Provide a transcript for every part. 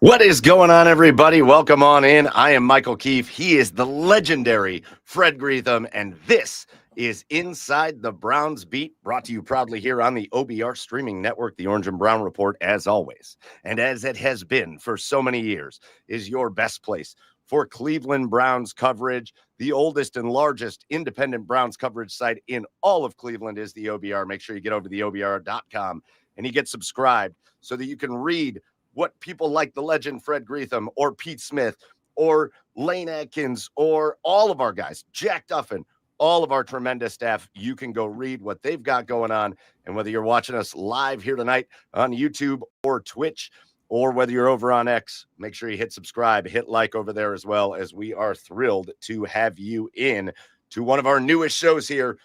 What is going on, everybody? Welcome on in. I am Michael Keefe. He is the legendary Fred Greetham, and this is Inside the Browns Beat, brought to you proudly here on the OBR streaming network, the Orange and Brown Report, as always. And as it has been for so many years, is your best place for Cleveland Browns coverage. The oldest and largest independent Browns coverage site in all of Cleveland is the OBR. Make sure you get over to the OBR.com and you get subscribed so that you can read what people like the legend Fred Greetham or Pete Smith or Lane Atkins or all of our guys, Jack Duffin, all of our tremendous staff, you can go read what they've got going on. And whether you're watching us live here tonight on YouTube or Twitch, or whether you're over on X, make sure you hit subscribe, hit like over there as well, as we are thrilled to have you in to one of our newest shows here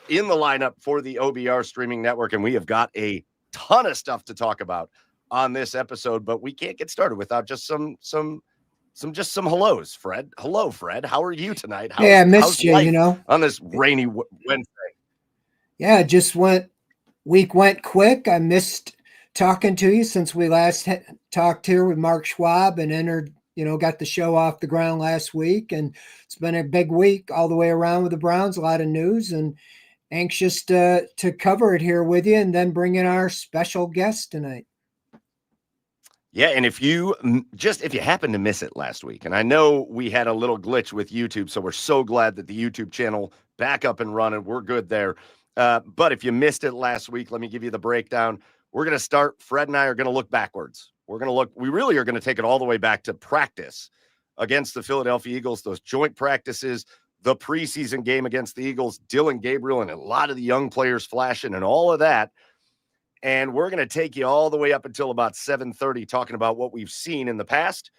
in the lineup for the OBR streaming network. And we have got a ton of stuff to talk about on this episode, but we can't get started without just some hellos. Fred, hello, Fred. How are you tonight? I missed you. On this rainy Wednesday. Yeah, week went quick. I missed talking to you since we last talked here with Mark Schwab and got the show off the ground last week, and it's been a big week all the way around with the Browns. A lot of news, and anxious to cover it here with you, and then bring in our special guest tonight. Yeah, and if you happen to miss it last week, and I know we had a little glitch with YouTube, so we're so glad that the YouTube channel back up and running. We're good there. But if you missed it last week, let me give you the breakdown. We're going to start. Fred and I are going to look backwards. We really are going to take it all the way back to practice against the Philadelphia Eagles, those joint practices, the preseason game against the Eagles, Dylan Gabriel and a lot of the young players flashing and all of that. And we're going to take you all the way up until about 7:30 talking about what we've seen in the past.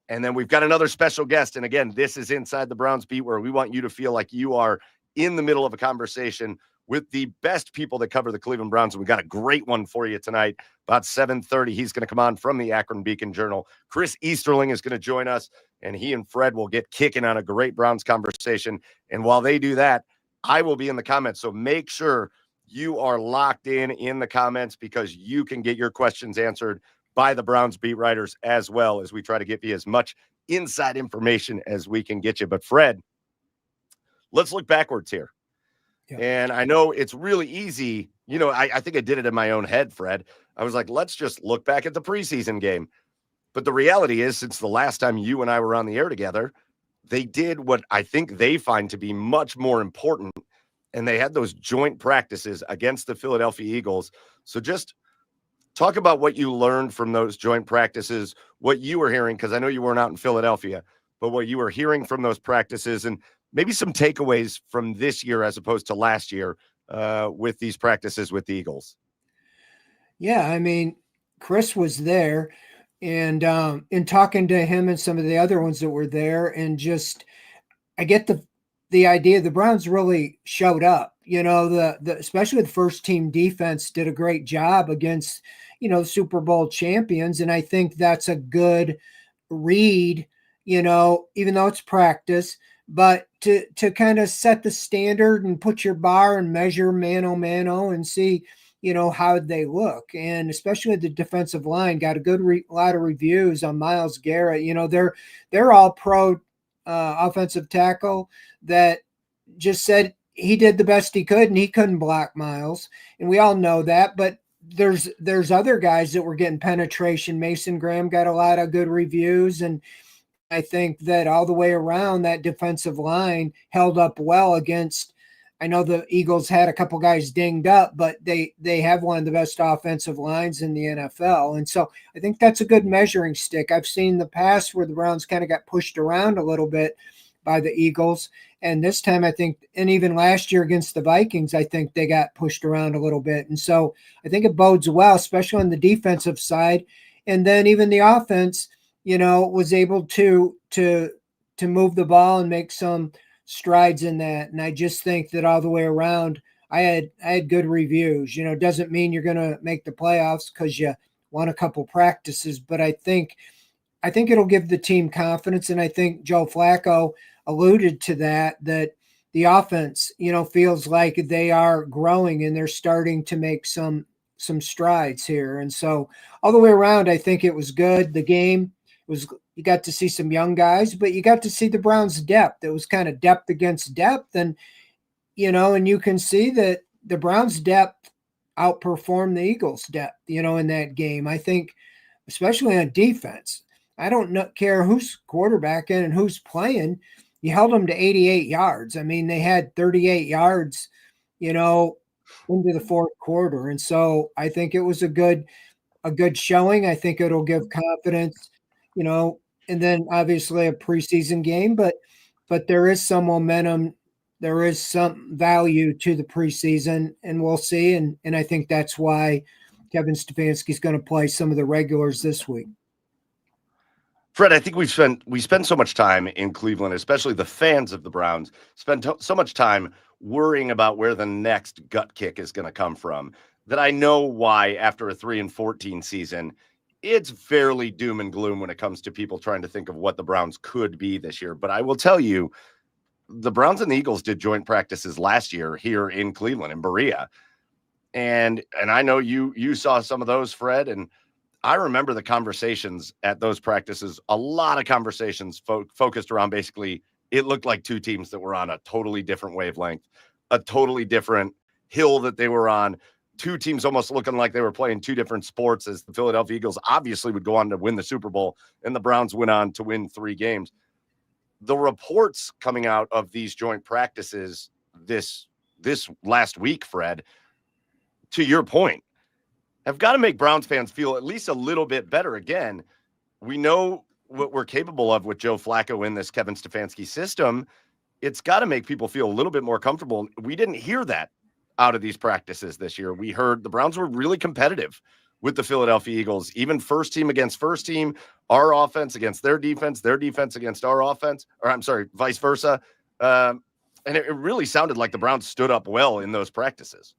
And then we've got another special guest. And again, this is Inside the Browns Beat, where we want you to feel like you are in the middle of a conversation with the best people that cover the Cleveland Browns. And we got a great one for you tonight. About 7:30, he's going to come on from the Akron Beacon Journal. Chris Easterling is going to join us, and he and Fred will get kicking on a great Browns conversation. And while they do that, I will be in the comments. So make sure you are locked in the comments, because you can get your questions answered by the Browns beat writers, as well as we try to give you as much inside information as we can get you. But Fred, let's look backwards here. Yeah. And I know it's really easy. I think I did it in my own head, Fred. I was like, let's just look back at the preseason game. But the reality is, since the last time you and I were on the air together, they did what I think they find to be much more important. And they had those joint practices against the Philadelphia Eagles. So just talk about what you learned from those joint practices, what you were hearing, because I know you weren't out in Philadelphia, but what you were hearing from those practices, and maybe some takeaways from this year as opposed to last year with these practices with the Eagles. Yeah, I mean, Chris was there, and in talking to him and some of the other ones that were there, and just I get the idea the Browns really showed up. Especially the first team defense did a great job against, the Super Bowl champions. And I think that's a good read, even though it's practice, but to kind of set the standard and put your bar and measure mano and see, how they look. And especially the defensive line got a good lot of reviews on Myles Garrett. They're all pro offensive tackle that just said he did the best he could and he couldn't block Myles. And we all know that, but there's other guys that were getting penetration. Mason Graham got a lot of good reviews. And I think that all the way around, that defensive line held up well against, I know the Eagles had a couple guys dinged up, but they have one of the best offensive lines in the NFL. And so I think that's a good measuring stick. I've seen the past where the Browns kind of got pushed around a little bit by the Eagles. And this time, I think, and even last year against the Vikings, I think they got pushed around a little bit. And so I think it bodes well, especially on the defensive side. And then even the offense, was able to move the ball and make some strides in that. And I just think that all the way around, I had good reviews. It doesn't mean you're going to make the playoffs because you won a couple practices, but I think it'll give the team confidence. And I think Joe Flacco alluded to that the offense, feels like they are growing and they're starting to make some strides here. And so all the way around, I think it was good. The game, You got to see some young guys, but you got to see the Browns' depth. It was kind of depth against depth, and and you can see that the Browns' depth outperformed the Eagles' depth, in that game. I think, especially on defense, I don't care who's quarterbacking and who's playing. You held them to 88 yards. I mean, they had 38 yards, into the fourth quarter, and so I think it was a good showing. I think it'll give confidence, and then obviously a preseason game, but there is some momentum. There is some value to the preseason, and we'll see. And I think that's why Kevin Stefanski's going to play some of the regulars this week. Fred, I think we spend so much time in Cleveland, especially the fans of the Browns, spend so much time worrying about where the next gut kick is going to come from, that I know why after a 3-14 season, it's fairly doom and gloom when it comes to people trying to think of what the Browns could be this year. But I will tell you, the Browns and the Eagles did joint practices last year here in Cleveland, in Berea. And I know you saw some of those, Fred, and I remember the conversations at those practices, a lot of conversations focused around basically, it looked like two teams that were on a totally different wavelength, a totally different hill that they were on, two teams almost looking like they were playing two different sports, as the Philadelphia Eagles obviously would go on to win the Super Bowl, and the Browns went on to win 3 games. The reports coming out of these joint practices this last week, Fred, to your point, have got to make Browns fans feel at least a little bit better. Again, we know what we're capable of with Joe Flacco in this Kevin Stefanski system. It's got to make people feel a little bit more comfortable. We didn't hear that out of these practices this year. We heard the Browns were really competitive with the Philadelphia Eagles, even first team against first team, our offense against their defense against our offense, or I'm sorry, vice versa. And it really sounded like the Browns stood up well in those practices.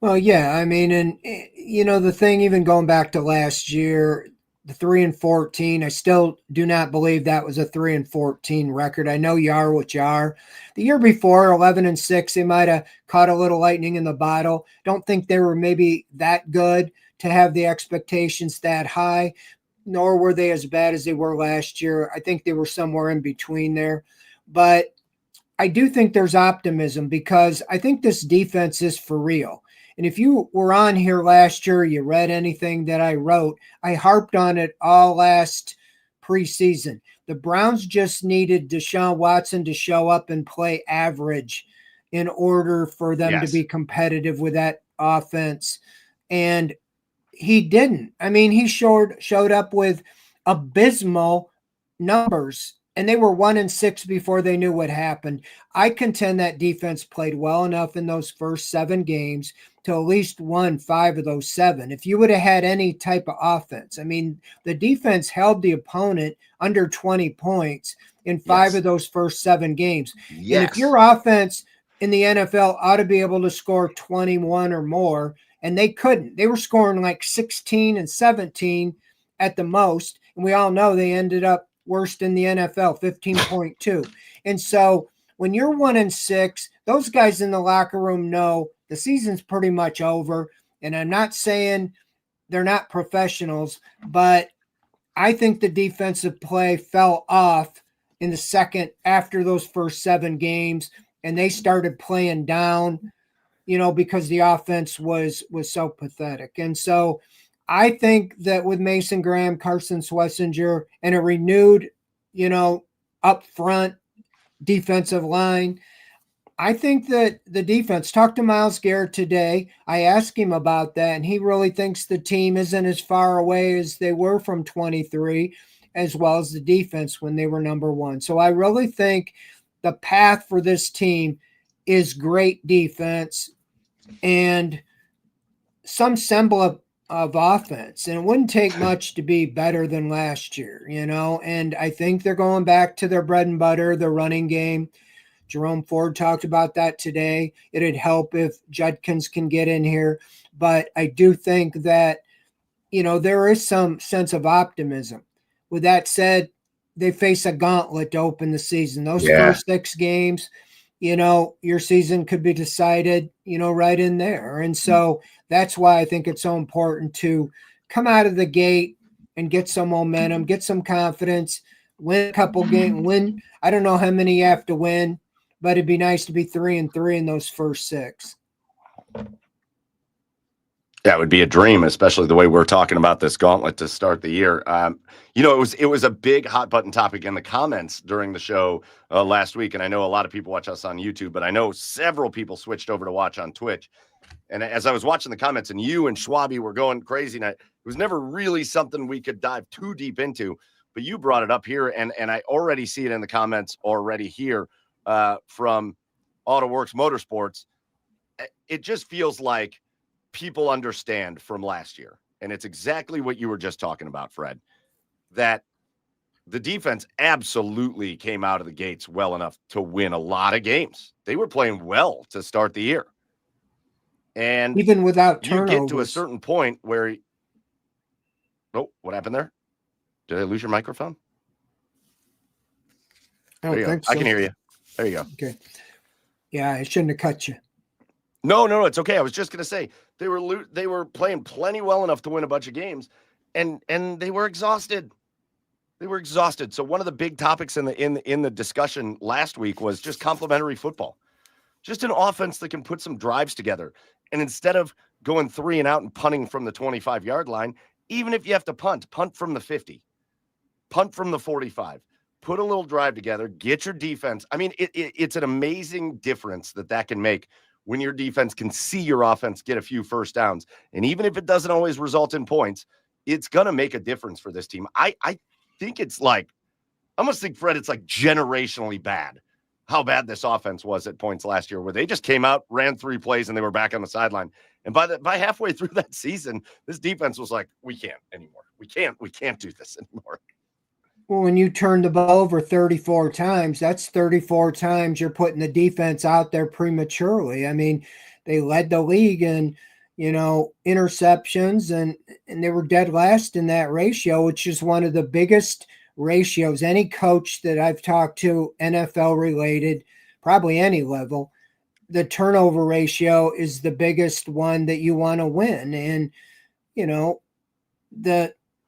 Well, yeah, I mean, and the thing, even going back to last year, the 3-14, I still do not believe that was a 3-14 record. I know you are what you are. The year before, 11-6, they might have caught a little lightning in the bottle. Don't think they were maybe that good to have the expectations that high, nor were they as bad as they were last year. I think they were somewhere in between there. But I do think there's optimism, because I think this defense is for real. And if you were on here last year, you read anything that I wrote, I harped on it all last preseason. The Browns just needed Deshaun Watson to show up and play average in order for them to be competitive with that offense. And he didn't. I mean, he showed up with abysmal numbers, and they were 1-6 before they knew what happened. I contend that defense played well enough in those first 7 games to at least won 5 of those 7. If you would have had any type of offense, I mean, the defense held the opponent under 20 points in 5 of those first 7 games. And if your offense in the NFL ought to be able to score 21 or more, and they couldn't. They were scoring like 16 and 17 at the most. And we all know they ended up worst in the NFL, 15.2. And so when you're 1-6, those guys in the locker room know the season's pretty much over. And I'm not saying they're not professionals, but I think the defensive play fell off in the second after those first 7 games, and they started playing down, because the offense was so pathetic. And so I think that with Mason Graham, Carson Schlesinger, and a renewed, up front defensive line, I think that the defense, talked to Myles Garrett today. I asked him about that, and he really thinks the team isn't as far away as they were from 23, as well as the defense when they were number 1. So I really think the path for this team is great defense and some semblance of offense. And it wouldn't take much to be better than last year, and I think they're going back to their bread and butter, the running game. Jerome Ford talked about that today. It'd help if Judkins can get in here. But I do think that, there is some sense of optimism. With that said, they face a gauntlet to open the season. Those first 6 games, your season could be decided, right in there. And so that's why I think it's so important to come out of the gate and get some momentum, get some confidence, win a couple games, win. I don't know how many you have to win, but it'd be nice to be 3-3 in those first 6. That would be a dream, especially the way we're talking about this gauntlet to start the year. It was a big hot button topic in the comments during the show last week, and I know a lot of people watch us on YouTube, but I know several people switched over to watch on Twitch. And as I was watching the comments, and you and Schwabi were going crazy, and it was never really something we could dive too deep into, but you brought it up here, and I already see it in the comments already here from AutoWorks Motorsports. It just feels like people understand from last year, and it's exactly what you were just talking about, Fred, that the defense absolutely came out of the gates well enough to win a lot of games. They were playing well to start the year. And even without turnovers, you get to a certain point where, oh, what happened there? Did I lose your microphone? I don't think so. I can hear you. There you go. Okay. Yeah, I shouldn't have cut you. No, it's okay. I was just going to say they were playing plenty well enough to win a bunch of games, and they were exhausted. They were exhausted. So one of the big topics in the discussion last week was just complementary football, just an offense that can put some drives together. And instead of going 3 and out and punting from the 25-yard line, even if you have to punt from the 50, punt from the 45, put a little drive together, get your defense. I mean, it's an amazing difference that can make when your defense can see your offense get a few first downs. And even if it doesn't always result in points, it's going to make a difference for this team. I think I almost think, Fred, it's like generationally bad how bad this offense was at points last year, where they just came out, ran 3 plays, and they were back on the sideline. And by halfway through that season, this defense was like, we can't anymore. We can't do this anymore. Well, when you turn the ball over 34 times, that's 34 times you're putting the defense out there prematurely. I mean, they led the league in, interceptions, and they were dead last in that ratio, which is one of the biggest ratios. Any coach that I've talked to, NFL related, probably any level, the turnover ratio is the biggest one that you want to win. And,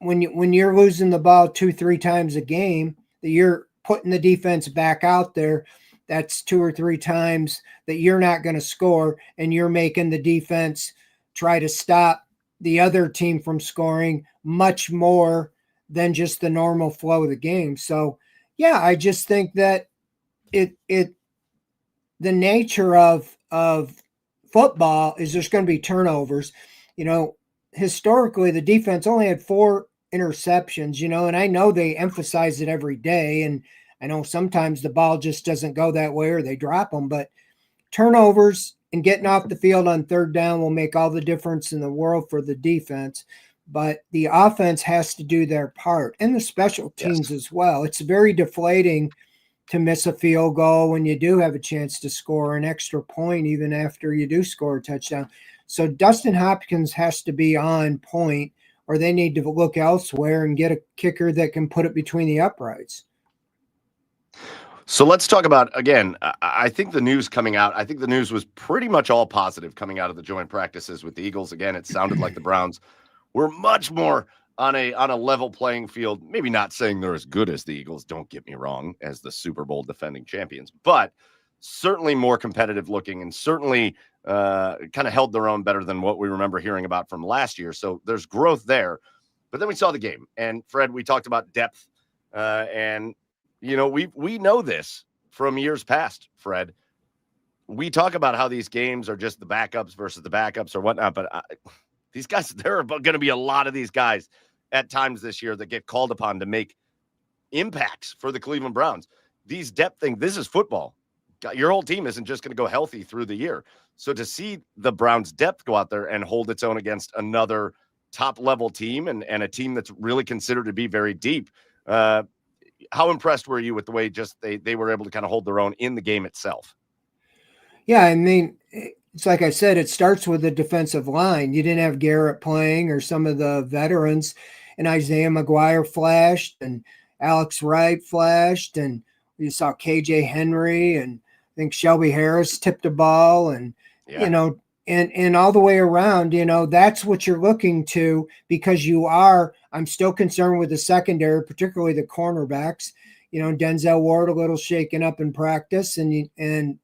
when you're losing the ball 2-3 times a game, that you're putting the defense back out there, that's 2 or 3 times that you're not going to score, and you're making the defense try to stop the other team from scoring much more than just the normal flow of the game. So, yeah, I just think that the nature of football is there's going to be turnovers. Historically, the defense only had 4 interceptions, and I know they emphasize it every day. And I know sometimes the ball just doesn't go that way or they drop them, but turnovers and getting off the field on 3rd down will make all the difference in the world for the defense. But the offense has to do their part, and the special teams as well. It's very deflating to miss a field goal when you do have a chance to score an extra point, even after you do score a touchdown. So Dustin Hopkins has to be on point, or they need to look elsewhere and get a kicker that can put it between the uprights. So let's talk about, again, I think the news coming out, I think the news was pretty much all positive coming out of the joint practices with the Eagles. Again, it sounded like the Browns were much more on a level playing field. Maybe not saying they're as good as the Eagles, don't get me wrong, as the Super Bowl defending champions, but certainly more competitive looking, and certainly kind of held their own better than what we remember hearing about from last year. So there's growth there. But then we saw the game, and Fred, we talked about depth, and we know this from years past, Fred. We talk about how these games are just the backups versus the backups or whatnot, but these guys, there are going to be a lot of these guys at times this year that get called upon to make impacts for the Cleveland Browns. These depth things, this is football. Your whole team isn't just going to go healthy through the year. So to see the Browns' depth go out there and hold its own against another top-level team and a team that's really considered to be very deep, how impressed were you with the way just they were able to kind of hold their own in the game itself? Yeah, I mean, it's like I said, it starts with the defensive line. You didn't have Garrett playing or some of the veterans, and Isaiah McGuire flashed and Alex Wright flashed, and you saw KJ Henry, and I think Shelby Harris tipped a ball, and and all the way around, that's what you're looking to, because I'm still concerned with the secondary, particularly the cornerbacks. Denzel Ward a little shaken up in practice, and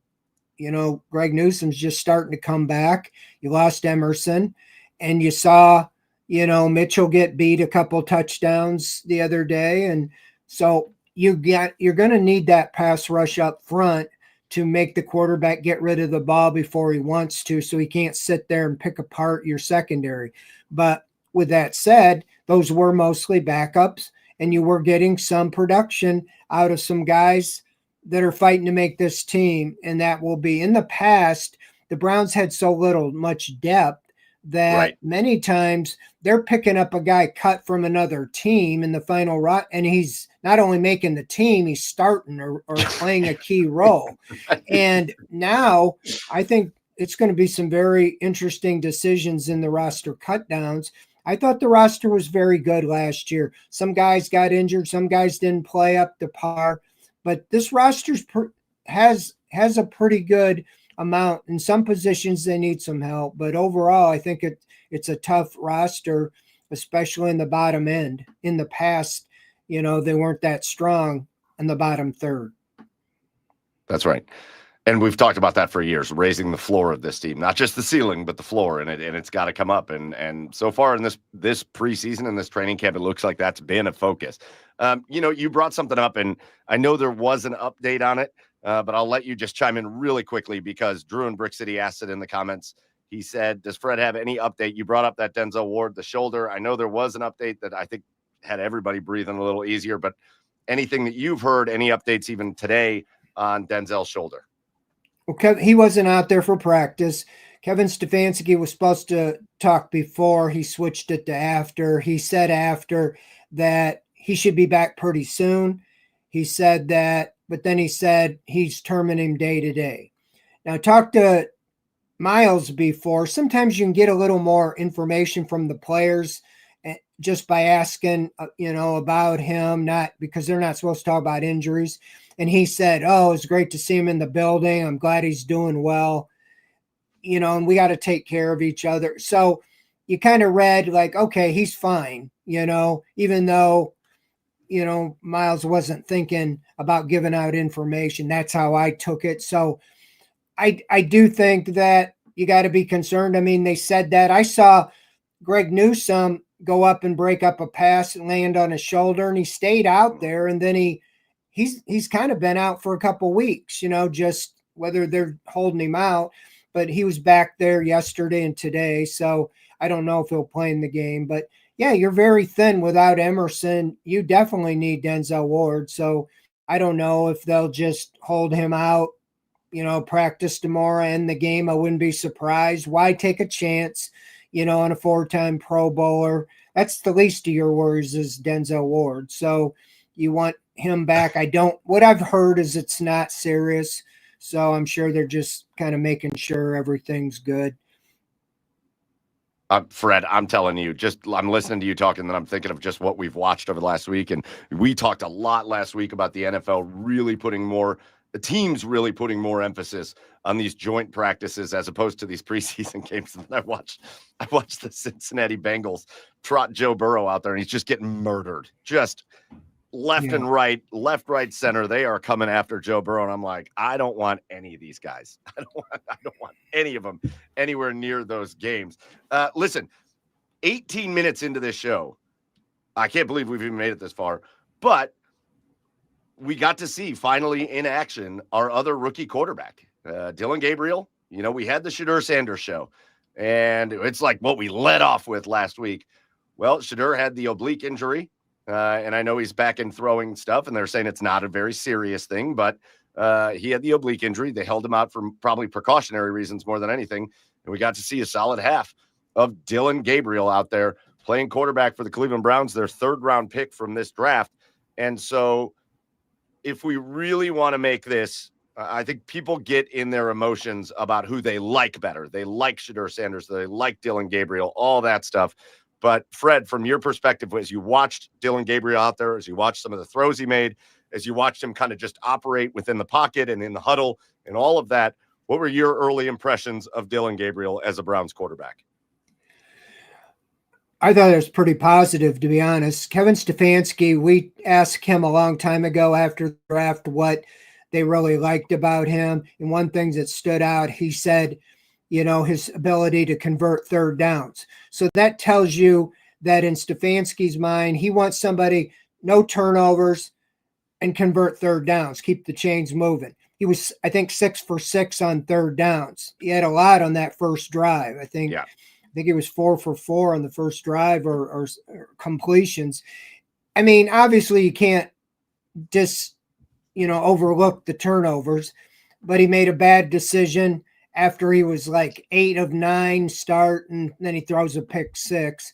Greg Newsome's just starting to come back. You lost Emerson, and you saw, Mitchell get beat a couple touchdowns the other day. And so you're going to need that pass rush up front to make the quarterback get rid of the ball before he wants to, so he can't sit there and pick apart your secondary. But with that said, those were mostly backups, and you were getting some production out of some guys that are fighting to make this team. And that will be, in the past, the Browns had so much depth that many times they're picking up a guy cut from another team in the final run, and he's not only making the team, he's starting or playing a key role. And now I think it's going to be some very interesting decisions in the roster cut downs. I thought the roster was very good last year. Some guys got injured, some guys didn't play up to par, but this roster has a pretty good amount. In some positions they need some help, but overall I think it's a tough roster, especially in the bottom end. In the past, they weren't that strong in the bottom third. That's right. And we've talked about that for years, raising the floor of this team, not just the ceiling, but the floor, and it's got to come up. And so far in this preseason and this training camp, it looks like that's been a focus. You brought something up, and I know there was an update on it, but I'll let you just chime in really quickly, because Drew in Brick City asked it in the comments. He said, does Fred have any update? You brought up that Denzel Ward, the shoulder. I know there was an update that I think had everybody breathing a little easier, but anything that you've heard, any updates even today on Denzel's shoulder? Well, he wasn't out there for practice. Kevin Stefanski was supposed to talk before. He switched it to after. He said after that he should be back pretty soon. He said that, but then he said he's terminating day to day. Now, talk to Miles before. Sometimes you can get a little more information from the players just by asking, about him, not because they're not supposed to talk about injuries. And he said, it's great to see him in the building. I'm glad he's doing well, and we got to take care of each other. So you kind of read like, okay, he's fine, even though, Miles wasn't thinking about giving out information. That's how I took it. So I do think that you got to be concerned. I mean, they said that. I saw Greg Newsome go up and break up a pass and land on his shoulder, and he stayed out there, and then he's kind of been out for a couple of weeks, just whether they're holding him out, but he was back there yesterday and today. So I don't know if he'll play in the game, but yeah, you're very thin without Emerson. You definitely need Denzel Ward. So I don't know if they'll just hold him out, practice tomorrow, end the game. I wouldn't be surprised. Why take a chance, on a 4-time Pro Bowler? That's the least of your worries is Denzel Ward. So you want him back. What I've heard is it's not serious. So I'm sure they're just kind of making sure everything's good. Fred, I'm telling you, I'm listening to you talking, and I'm thinking of just what we've watched over the last week. And we talked a lot last week about the NFL the teams really putting more emphasis on these joint practices as opposed to these preseason games. And I watched the Cincinnati Bengals trot Joe Burrow out there, and he's just getting murdered. Just left and right, center. They are coming after Joe Burrow. And I'm like, I don't want any of these guys. I don't want any of them anywhere near those games. Listen, 18 minutes into this show, I can't believe we've even made it this far, but we got to see finally in action our other rookie quarterback, Dillon Gabriel. We had the Shedeur Sanders show, and it's like what we led off with last week. Well, Shedeur had the oblique injury. And I know he's back in throwing stuff, and they're saying it's not a very serious thing, but he had the oblique injury. They held him out for probably precautionary reasons more than anything. And we got to see a solid half of Dillon Gabriel out there playing quarterback for the Cleveland Browns, their 3rd-round pick from this draft. And so if we really want to make this, I think people get in their emotions about who they like better. They like Shedeur Sanders. They like Dillon Gabriel, all that stuff. But Fred, from your perspective, as you watched Dillon Gabriel out there, as you watched some of the throws he made, as you watched him kind of just operate within the pocket and in the huddle and all of that, What were your early impressions of Dillon Gabriel as a Browns quarterback? I thought it was pretty positive, to be honest. Kevin Stefanski, we asked him a long time ago after the draft what they really liked about him. And one thing that stood out, he said, his ability to convert third downs. So that tells you that in Stefanski's mind, he wants somebody, no turnovers, and convert third downs, keep the chains moving. He was, I think, 6 for 6 on third downs. He had a lot on that first drive. I think he was 4 for 4 on the first drive or completions. I mean, obviously you can't just, overlook the turnovers, but he made a bad decision after he was like 8 of 9 start, and then he throws a pick 6.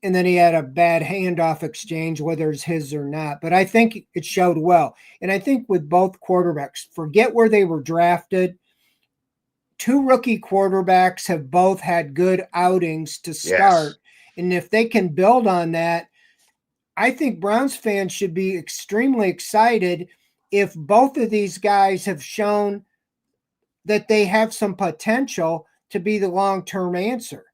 And then he had a bad handoff exchange, whether it's his or not. But I think it showed well. And I think with both quarterbacks, forget where they were drafted. 2 rookie quarterbacks have both had good outings to start. Yes. And if they can build on that, I think Browns fans should be extremely excited if both of these guys have shown that they have some potential to be the long-term answer.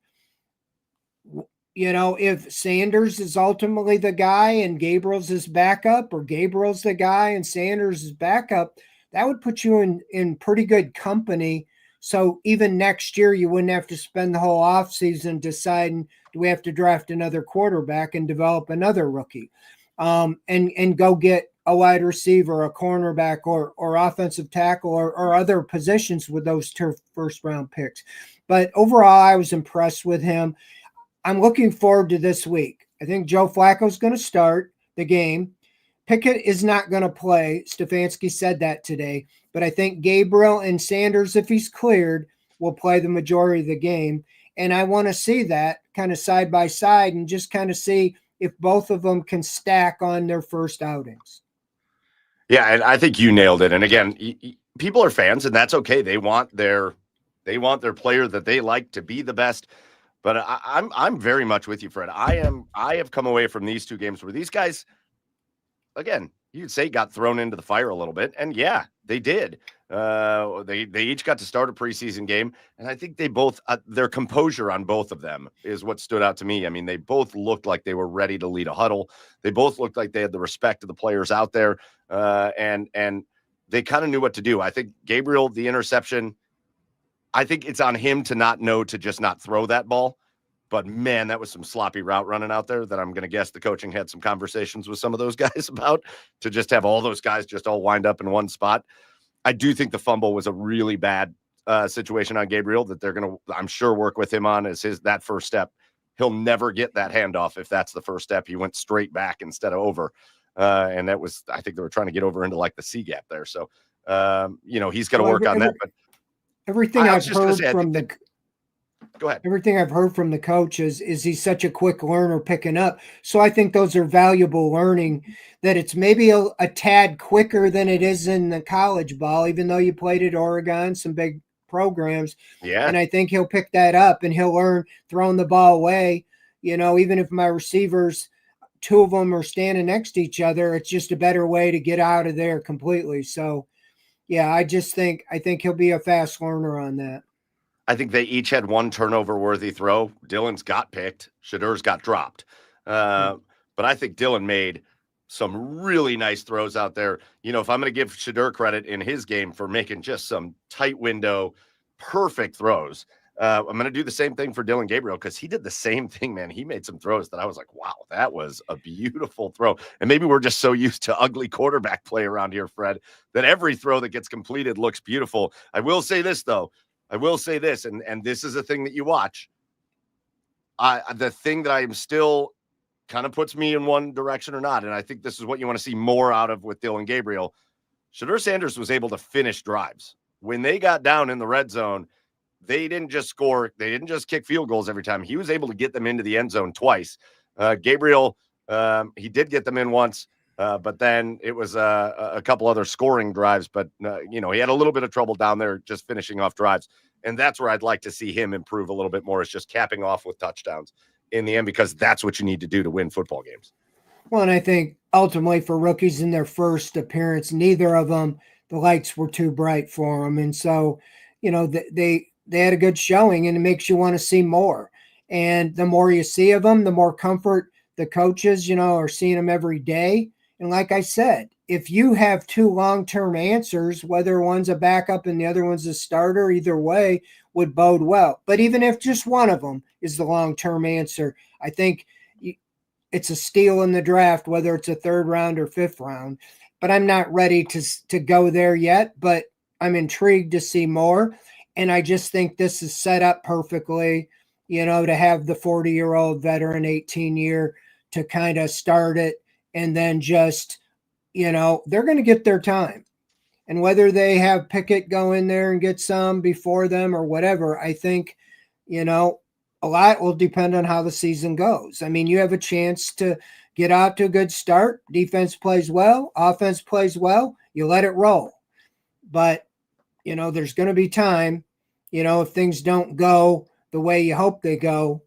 If Sanders is ultimately the guy and Gabriel's his backup, or Gabriel's the guy and Sanders is backup, that would put you in pretty good company. So even next year, you wouldn't have to spend the whole offseason deciding, do we have to draft another quarterback and develop another rookie, and go get a wide receiver, a cornerback, or offensive tackle, or other positions with those 2 first-round picks. But overall, I was impressed with him. I'm looking forward to this week. I think Joe Flacco's going to start the game. Pickett is not going to play. Stefanski said that today. But I think Gabriel and Sanders, if he's cleared, will play the majority of the game. And I want to see that kind of side by side and just kind of see if both of them can stack on their first outings. Yeah, and I think you nailed it. And again, people are fans, and that's okay. They want their player that they like to be the best. But I'm very much with you, Fred. I have come away from these 2 games where these guys, again, you could say got thrown into the fire a little bit, and yeah, they did. They each got to start a preseason game, and I think they both their composure on both of them is what stood out to me. I mean, they both looked like they were ready to lead a huddle. They both looked like they had the respect of the players out there, and they kind of knew what to do. I think Gabriel, the interception, I think it's on him to not know to just not throw that ball. But, man, that was some sloppy route running out there that I'm going to guess the coaching had some conversations with some of those guys about, to just have all those guys just all wind up in one spot. I do think the fumble was a really bad situation on Gabriel that they're going to, I'm sure, work with him on as that first step. He'll never get that handoff if that's the first step. He went straight back instead of over. And that was, I think they were trying to get over into like the C gap there. So, he's got to work on that. But everything I've heard from the go ahead. Everything I've heard from the coach is he's such a quick learner picking up. So I think those are valuable learning, that it's maybe a tad quicker than it is in the college ball, even though you played at Oregon, some big programs. Yeah. And I think he'll pick that up and he'll learn throwing the ball away. Even if my receivers, 2 of them are standing next to each other, it's just a better way to get out of there completely. So yeah, I think he'll be a fast learner on that. I think they each had 1 turnover-worthy throw. Dillon's got picked. Shedur's got dropped. But I think Dillon made some really nice throws out there. If I'm going to give Shedur credit in his game for making just some tight window, perfect throws, I'm going to do the same thing for Dillon Gabriel, because he did the same thing, man. He made some throws that I was like, wow, that was a beautiful throw. And maybe we're just so used to ugly quarterback play around here, Fred, that every throw that gets completed looks beautiful. I will say this, though. And this is a thing that you watch. The thing that I am still kind of puts me in one direction or not, and I think this is what you want to see more out of with Dillon Gabriel. Shedur Sanders was able to finish drives. When they got down in the red zone, they didn't just score. They didn't just kick field goals every time. He was able to get them into the end zone twice. Gabriel, he did get them in once. But then it was a couple other scoring drives. But, he had a little bit of trouble down there just finishing off drives. And that's where I'd like to see him improve a little bit more, is just capping off with touchdowns in the end, because that's what you need to do to win football games. Well, and I think ultimately for rookies in their first appearance, neither of them the lights were too bright for them. And so, they had a good showing, and it makes you want to see more. And the more you see of them, the more comfort the coaches, are seeing them every day. And like I said, if you have two long-term answers, whether one's a backup and the other one's a starter, either way would bode well. But even if just one of them is the long-term answer, I think it's a steal in the draft, whether it's a third round or fifth round. But I'm not ready to go there yet, but I'm intrigued to see more. And I just think this is set up perfectly, to have the 40-year-old veteran, 18-year, to kind of start it. And then just, they're going to get their time. And whether they have Pickett go in there and get some before them or whatever, I think, a lot will depend on how the season goes. I mean, you have a chance to get out to a good start. Defense plays well. Offense plays well. You let it roll. But, there's going to be time, if things don't go the way you hope they go,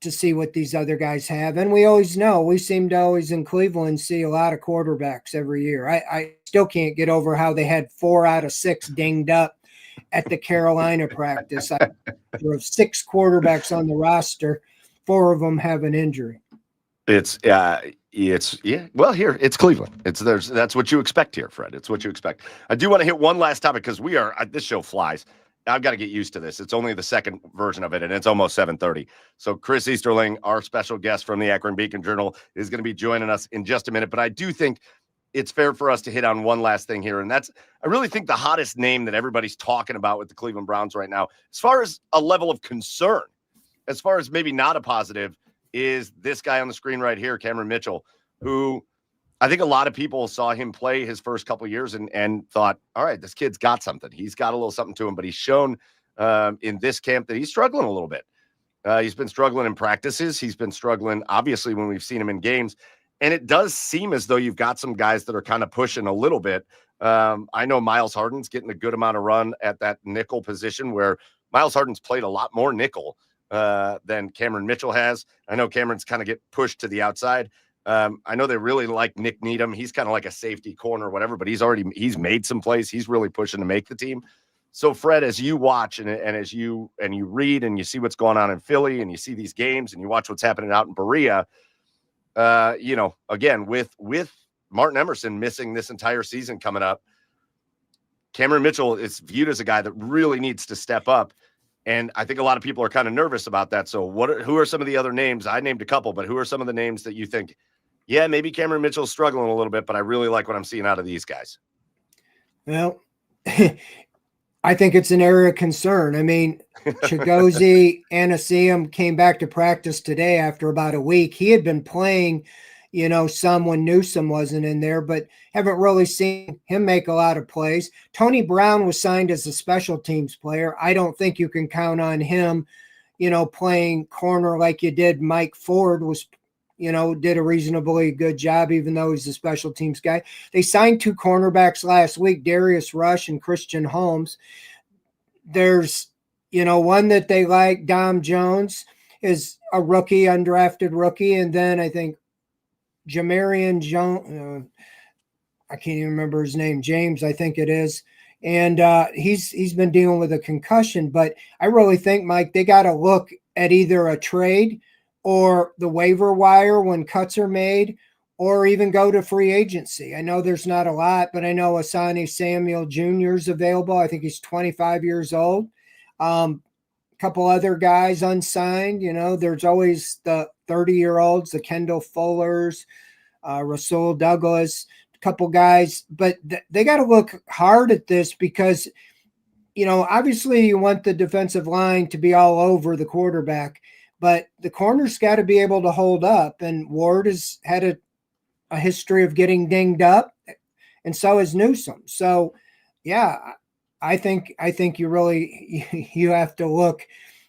to see what these other guys have. And we always know, we seem to always in Cleveland see a lot of quarterbacks every year. I still can't get over how they had 4 out of 6 dinged up at the Carolina practice. There were 6 quarterbacks on the roster. 4 of them have an injury. It's well, here it's Cleveland. That's what you expect here, Fred. It's what you expect. I do want to hit one last topic because this show flies. I've got to get used to this. It's only the second version of it, and it's almost 7:30. So Chris Easterling, our special guest from the Akron Beacon Journal, is going to be joining us in just a minute. But I do think it's fair for us to hit on one last thing here, and I really think the hottest name that everybody's talking about with the Cleveland Browns right now, as far as a level of concern, as far as maybe not a positive, is this guy on the screen right here, Cameron Mitchell, who I think a lot of people saw him play his first couple of years and thought, all right, this kid's got something. He's got a little something to him, but he's shown in this camp that he's struggling a little bit. He's been struggling in practices. He's been struggling, obviously, when we've seen him in games. And it does seem as though you've got some guys that are kind of pushing a little bit. I know Miles Harden's getting a good amount of run at that nickel position, where Miles Harden's played a lot more nickel than Cameron Mitchell has. I know Cameron's kind of get pushed to the outside. I know they really like Nick Needham. He's kind of like a safety corner or whatever, but he's made some plays. He's really pushing to make the team. So Fred, as you watch and as you read and you see what's going on in Philly and you see these games and you watch what's happening out in Berea, again, with Martin Emerson missing this entire season coming up, Cameron Mitchell is viewed as a guy that really needs to step up. And I think a lot of people are kind of nervous about that. So who are some of the other names? I named a couple, but who are some of the names that you think, yeah, maybe Cameron Mitchell's struggling a little bit, but I really like what I'm seeing out of these guys? Well, I think it's an area of concern. I mean, Chigozie Anaseum came back to practice today after about a week. He had been playing, some when Newsome wasn't in there, but haven't really seen him make a lot of plays. Tony Brown was signed as a special teams player. I don't think you can count on him, playing corner like you did. Mike Ford did a reasonably good job, even though he's a special teams guy. They signed 2 cornerbacks last week, Darius Rush and Christian Holmes. There's, one that they like, Dom Jones, is a rookie, undrafted rookie. And then I think Jamarian Jones, I can't even remember his name, James, I think it is. And he's been dealing with a concussion. But I really think, Mike, they got to look at either a trade or the waiver wire when cuts are made, or even go to free agency. I know there's not a lot, but I know Asani Samuel Jr. is available. I think he's 25 years old. A couple other guys unsigned. There's always the 30-year-olds, the Kendall Fullers, Rasul Douglas, a couple guys. But they got to look hard at this because, obviously you want the defensive line to be all over the quarterback, but the corner's got to be able to hold up. And Ward has had a history of getting dinged up, and so has Newsome. So, yeah, I think you have to look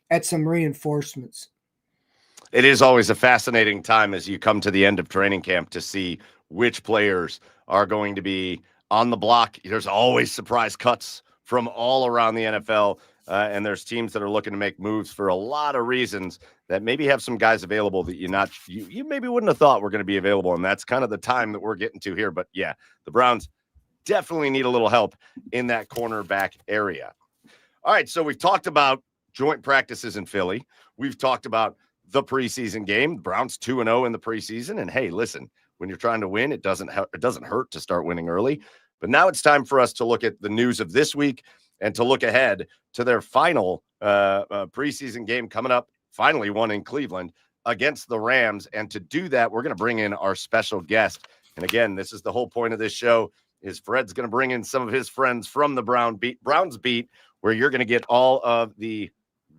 at some reinforcements. It is always a fascinating time as you come to the end of training camp to see which players are going to be on the block. There's always surprise cuts from all around the NFL. And there's teams that are looking to make moves for a lot of reasons that maybe have some guys available that you maybe wouldn't have thought were going to be available. And that's kind of the time that we're getting to here. But yeah, the Browns, definitely need a little help in that cornerback area. All right, so we've talked about joint practices in Philly. We've talked about the preseason game. Browns 2-0 in the preseason. And hey, listen, when you're trying to win, it doesn't hurt to start winning early. But now it's time for us to look at the news of this week and to look ahead to their final preseason game coming up, finally one in Cleveland against the Rams. And to do that, we're going to bring in our special guest. And again, this is the whole point of this show, is Fred's going to bring in some of his friends from the Browns beat, where you're going to get all of the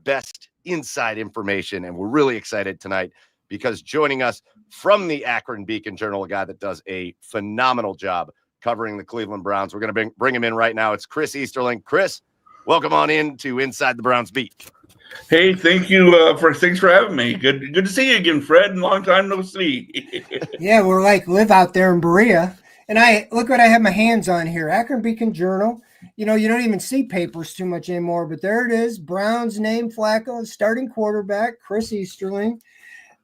best inside information. And we're really excited tonight because joining us from the Akron Beacon Journal, a guy that does a phenomenal job covering the Cleveland Browns. We're going to bring him in right now. It's Chris Easterling. Chris, welcome on in to Inside the Browns Beat. Hey, thanks for having me. Good to see you again, Fred. Long time no see. Yeah, we're like live out there in Berea. And I look what I have my hands on here. Akron Beacon Journal. You know, you don't even see papers too much anymore, but there it is. Browns name Flacco, starting quarterback, Chris Easterling.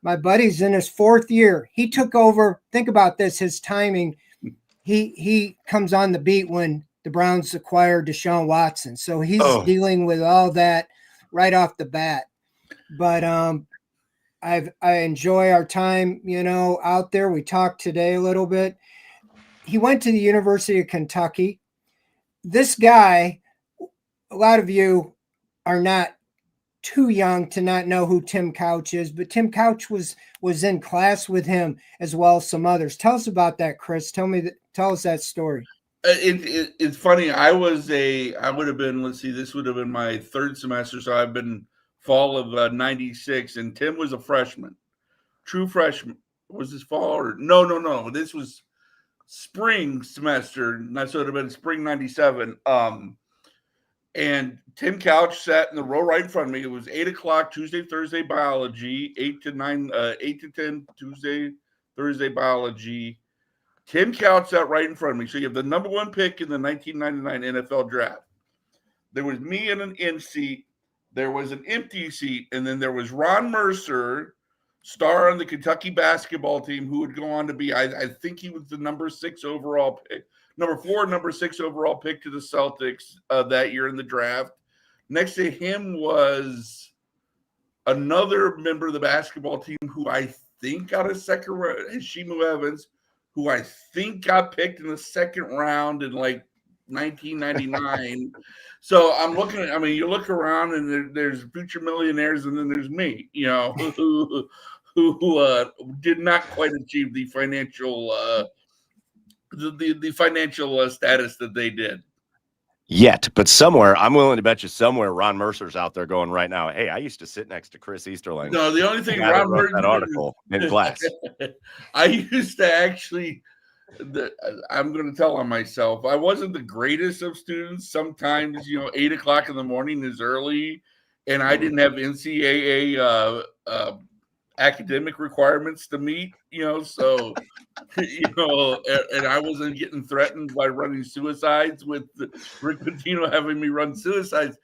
My buddy's in his 4th year. He took over. Think about this, his timing. He comes on the beat when the Browns acquired Deshaun Watson. So he's dealing with all that right off the bat. But I enjoy our time, out there. We talked today a little bit. He went to the University of Kentucky. This guy, a lot of you are not too young to not know who Tim Couch is, but Tim Couch was in class with him as well as some others. Tell us about that, Chris. Tell us that story. It's funny. I would have been, this would have been my 3rd semester. So I've been fall of 96, and Tim was a freshman, true freshman. Was this fall or no? This was spring semester. That would have been spring 97. And Tim Couch sat in the row right in front of me. It was 8 o'clock Tuesday, Thursday biology, 8 to 10 Tuesday, Thursday biology. Tim Couch sat right in front of me. So you have the number 1 pick in the 1999 NFL draft. There was me in an in seat. There was an empty seat. And then there was Ron Mercer, star on the Kentucky basketball team, who would go on to be, I think he was the number 6 overall pick. Number 6 overall pick to the Celtics that year in the draft. Next to him was another member of the basketball team who I think got a second round, Shimu Evans, who I think got picked in the 2nd round in like 1999. So I'm looking at, you look around and there's future millionaires, and then there's me, who did not quite achieve the financial the financial status that they did yet. But somewhere, I'm willing to bet you somewhere Ron Mercer's out there going right now, hey, I used to sit next to Chris Easterling. No, the only thing Ron wrote that article in class. I used to actually, I'm going to tell on myself, I wasn't the greatest of students. Sometimes, 8 o'clock in the morning is early, and I didn't have NCAA academic requirements to meet, so, and I wasn't getting threatened by running suicides with Rick Pitino having me run suicides.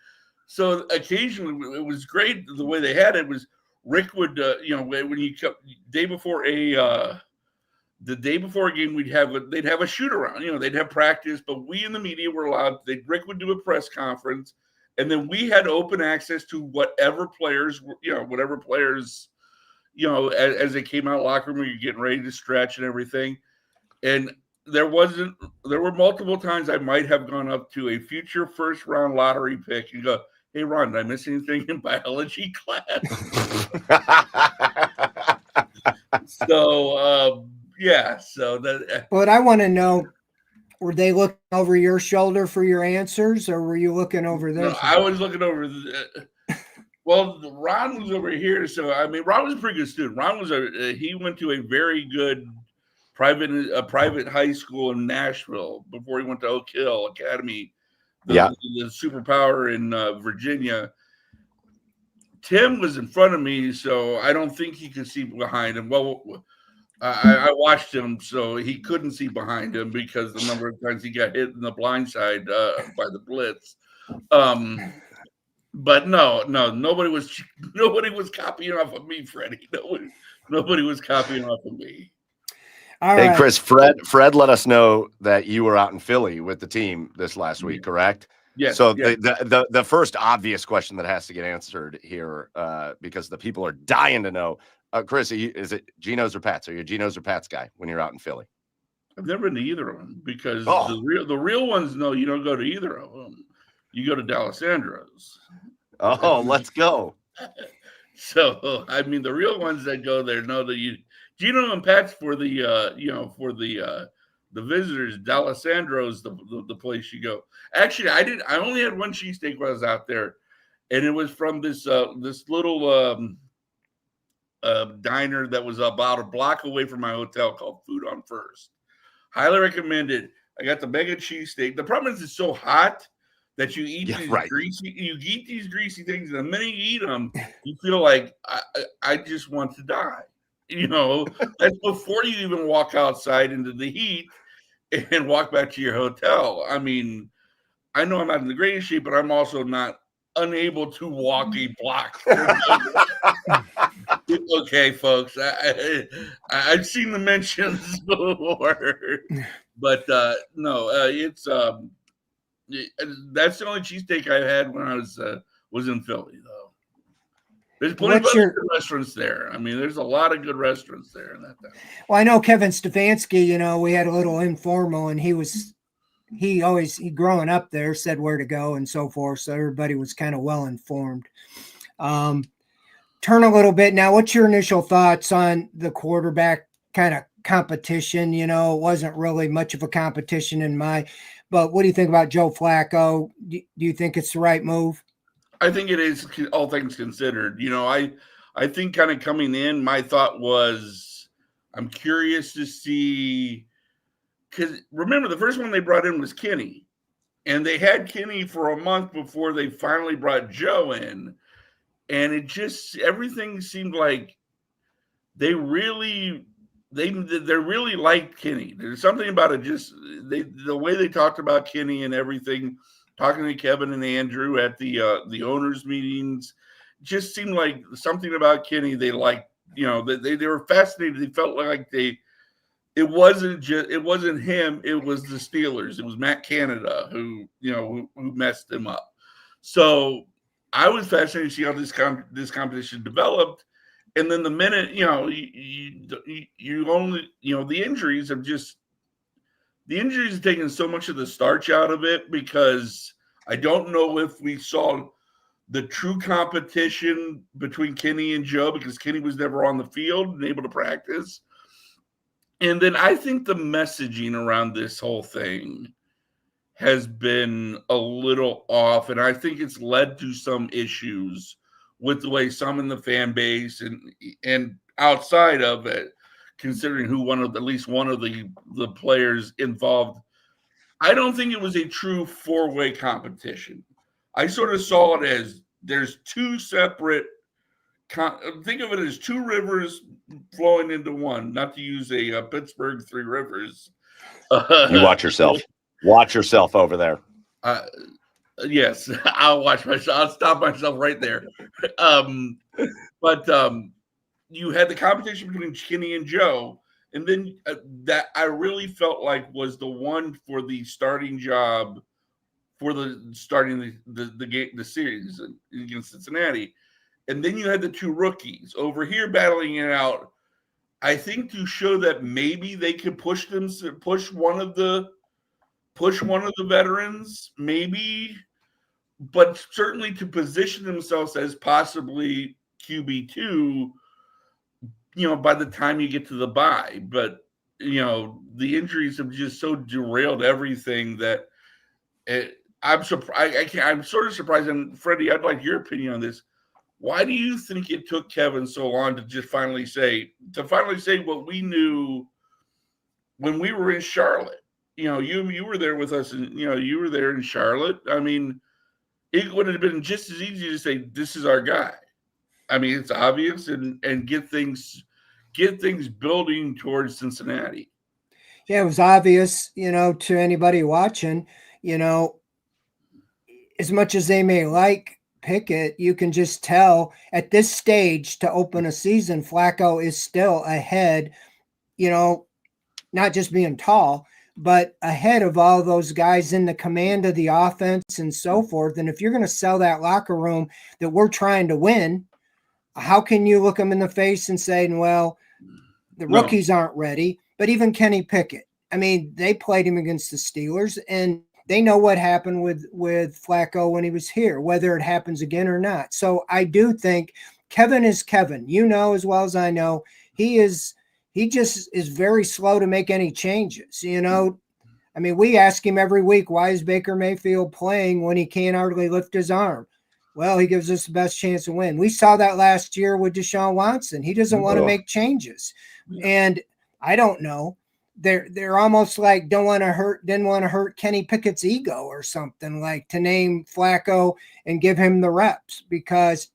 So occasionally it was great. The way they had it was Rick would, when you kept the day before a game, they'd have a shoot around, they'd have practice, but we in the media were allowed, Rick would do a press conference, and then we had open access to whatever players, as they came out of the locker room, you're getting ready to stretch and everything. And there were multiple times I might have gone up to a future 1st round lottery pick and go, hey, Ron, did I miss anything in biology class? So that. But I want to know, were they looking over your shoulder for your answers, or were you looking over theirs? No, I was looking over well, Ron was over here. So, Ron was a pretty good student. Ron was he went to a very good private high school in Nashville before he went to Oak Hill Academy, the superpower in Virginia. Tim was in front of me, so I don't think he could see behind him. Well, I watched him, so he couldn't see behind him because the number of times he got hit in the blind side by the blitz. But no, nobody was copying off of me, Freddie. Nobody was copying off of me. All Hey, right. Chris, Fred let us know that you were out in Philly with the team this last week, correct? Yes. So yes. the first obvious question that has to get answered here, because the people are dying to know, Chris, is it Geno's or Pat's? Are you a Geno's or Pat's guy when you're out in Philly? I've never been to either of them because Oh. the real ones, no, you don't go to either of them. You go to D'Alessandro's. Oh, let's go. So I mean, the real ones that go there know that Gino and Pat's for the visitors. D'Alessandro's the place you go. Actually, I only had one cheesesteak when I was out there, and it was from this little diner that was about a block away from my hotel called Food on First. Highly recommended. I got the mega cheesesteak. The problem is it's so hot that you eat these greasy things, and the minute you eat them, you feel like I just want to die. That's before you even walk outside into the heat and walk back to your hotel. I mean, I know I'm not in the greatest shape, but I'm also not unable to walk a block. Okay, folks, I've seen the mentions before, but no, it's that's the only cheesesteak I had when I was in Philly, though. There's plenty of other good restaurants there. I mean, there's a lot of good restaurants there in that town. Well, I know Kevin Stefanski, we had a little informal, and he always growing up there said where to go and so forth. So everybody was kind of well informed. Turn a little bit now. What's your initial thoughts on the quarterback kind of competition? It wasn't really much of a competition but what do you think about Joe Flacco? Do you think it's the right move? I think it is, all things considered. I think kind of coming in, my thought was I'm curious to see, because remember the first one they brought in was Kenny, and they had Kenny for a month before they finally brought Joe in, and everything seemed like they really liked Kenny. There's something about it, the way they talked about Kenny and everything. Talking to Kevin and Andrew at the owners' meetings, just seemed like something about Kenny they liked. They were fascinated. They felt like it wasn't him. It was the Steelers. It was Matt Canada who messed him up. So I was fascinated to see how this competition developed. And then the minute you only the injuries have taken so much of the starch out of it, because I don't know if we saw the true competition between Kenny and Joe, because Kenny was never on the field and able to practice. And then I think the messaging around this whole thing has been a little off, and I think it's led to some issues with the way some in the fan base and outside of it, considering at least one of the players involved. I don't think it was a true four-way competition. I sort of saw it as there's two separate. Think of it as two rivers flowing into one. Not to use a Pittsburgh Three Rivers. You watch yourself. Watch yourself over there. Yes, I'll watch myself. I'll stop myself right there. But you had the competition between Kenny and Joe, and then that I really felt like was the one for the starting job for starting the series against Cincinnati. And then you had the two rookies over here battling it out. I think to show that maybe they could push one of the veterans, maybe, but certainly to position themselves as possibly QB2, by the time you get to the bye. But, the injuries have just so derailed everything that I'm surprised. I'm sort of surprised. And Freddie, I'd like your opinion on this. Why do you think it took Kevin so long to just finally say what we knew when we were in Charlotte? You were there with us, and you were there in Charlotte. I mean, it would have been just as easy to say this is our guy. I mean, it's obvious, and get things building towards Cincinnati. Yeah, it was obvious, to anybody watching, as much as they may like Pickett, you can just tell at this stage to open a season, Flacco is still ahead, not just being tall, but ahead of all those guys in the command of the offense and so forth. And if you're going to sell that locker room that we're trying to win, how can you look them in the face and say, well, the rookies aren't ready? But even Kenny Pickett, I mean, they played him against the Steelers, and they know what happened with Flacco when he was here, whether it happens again or not. So I do think Kevin is Kevin. You know as well as I know, he just is very slow to make any changes. I mean, we ask him every week, why is Baker Mayfield playing when he can't hardly lift his arm? Well, he gives us the best chance to win. We saw that last year with Deshaun Watson. He doesn't want to make changes. And I don't know. They're almost like didn't want to hurt Kenny Pickett's ego or something, like to name Flacco and give him the reps, because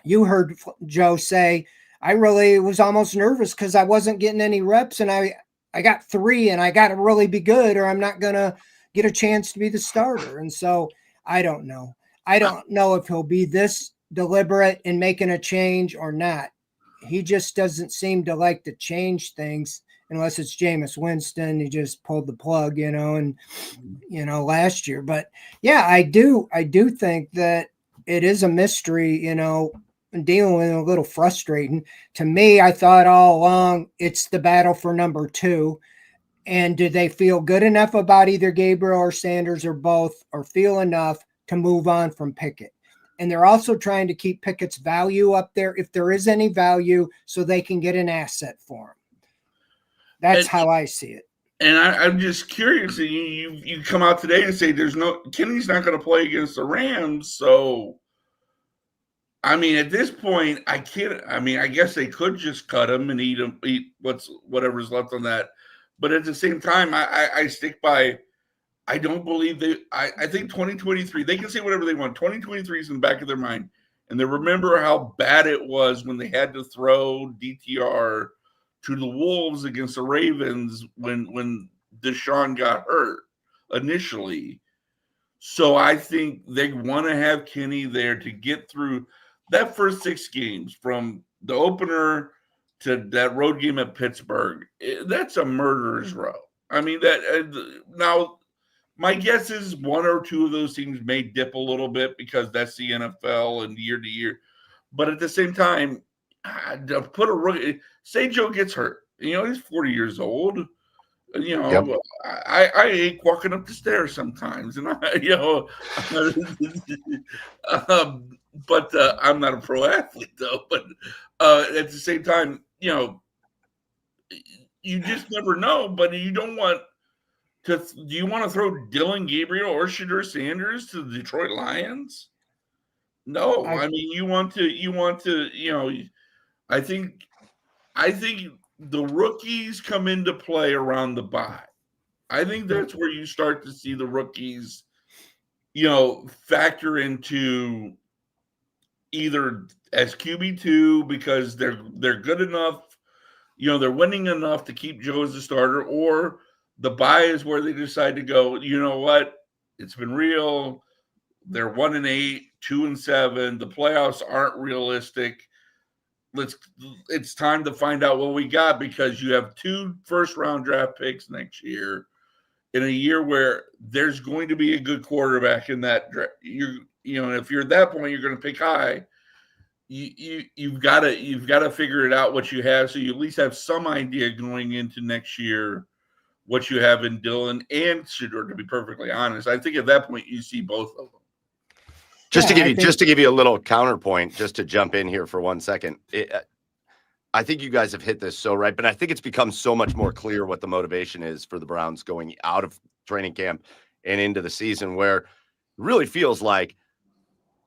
you heard Joe say, I really was almost nervous because I wasn't getting any reps, and I got 3 and I got to really be good or I'm not going to get a chance to be the starter. And so I don't know. I don't know if he'll be this deliberate in making a change or not. He just doesn't seem to like to change things unless it's Jameis Winston. He just pulled the plug, last year. But yeah, I do think that it is a mystery, and dealing with it a little frustrating. To me, I thought all along it's the battle for number 2. And do they feel good enough about either Gabriel or Sanders or both, or feel enough to move on from Pickett? And they're also trying to keep Pickett's value up there, if there is any value, so they can get an asset for him. That's how I see it. And I'm just curious. You come out today and say Kenny's not going to play against the Rams. So, I mean, at this point, I guess they could just cut him and eat whatever's left on that. But at the same time, I stick by. I don't believe I think 2023, they can say whatever they want. 2023 is in the back of their mind. And they remember how bad it was when they had to throw DTR to the Wolves against the Ravens when Deshaun got hurt initially. So I think they want to have Kenny there to get through that first 6 games, from the opener to that road game at Pittsburgh. That's a murderer's row. I mean, now my guess is 1 or 2 of those teams may dip a little bit because that's the NFL and year to year. But at the same time, to put a rookie, say Joe gets hurt, he's 40 years old. Yep. I hate walking up the stairs sometimes, and but I'm not a pro athlete though. But at the same time, you just never know. But you don't want to. Do you want to throw Dylan Gabriel or Shedeur Sanders to the Detroit Lions? No, I mean you want to. I think the rookies come into play around the bye. I think that's where you start to see the rookies, factor into either as QB2 because they're good enough, they're winning enough to keep Joe as a starter, or the bye is where they decide to go, you know what? It's been real. They're 1-8, 2-7. The playoffs aren't realistic. It's time to find out what we got, because you have 2 first-round draft picks next year in a year where there's going to be a good quarterback in that draft. If you're at that point, you're going to pick high. You've got to figure it out what you have, so you at least have some idea going into next year what you have in Dylan and Shedeur. To be perfectly honest, I think at that point you see both of them. Just to give you a little counterpoint, just to jump in here for 1 second. I think you guys have hit this so right, but I think it's become so much more clear what the motivation is for the Browns going out of training camp and into the season, where it really feels like,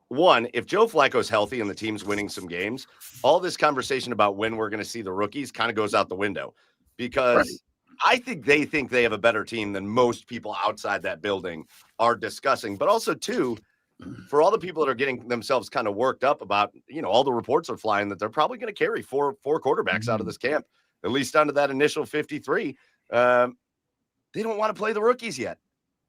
one, if Joe Flacco's healthy and the team's winning some games, all this conversation about when we're going to see the rookies kind of goes out the window, because I think they have a better team than most people outside that building are discussing. But also, too, for all the people that are getting themselves kind of worked up about, all the reports are flying that they're probably going to carry four quarterbacks out of this camp, at least onto that initial 53. They don't want to play the rookies yet.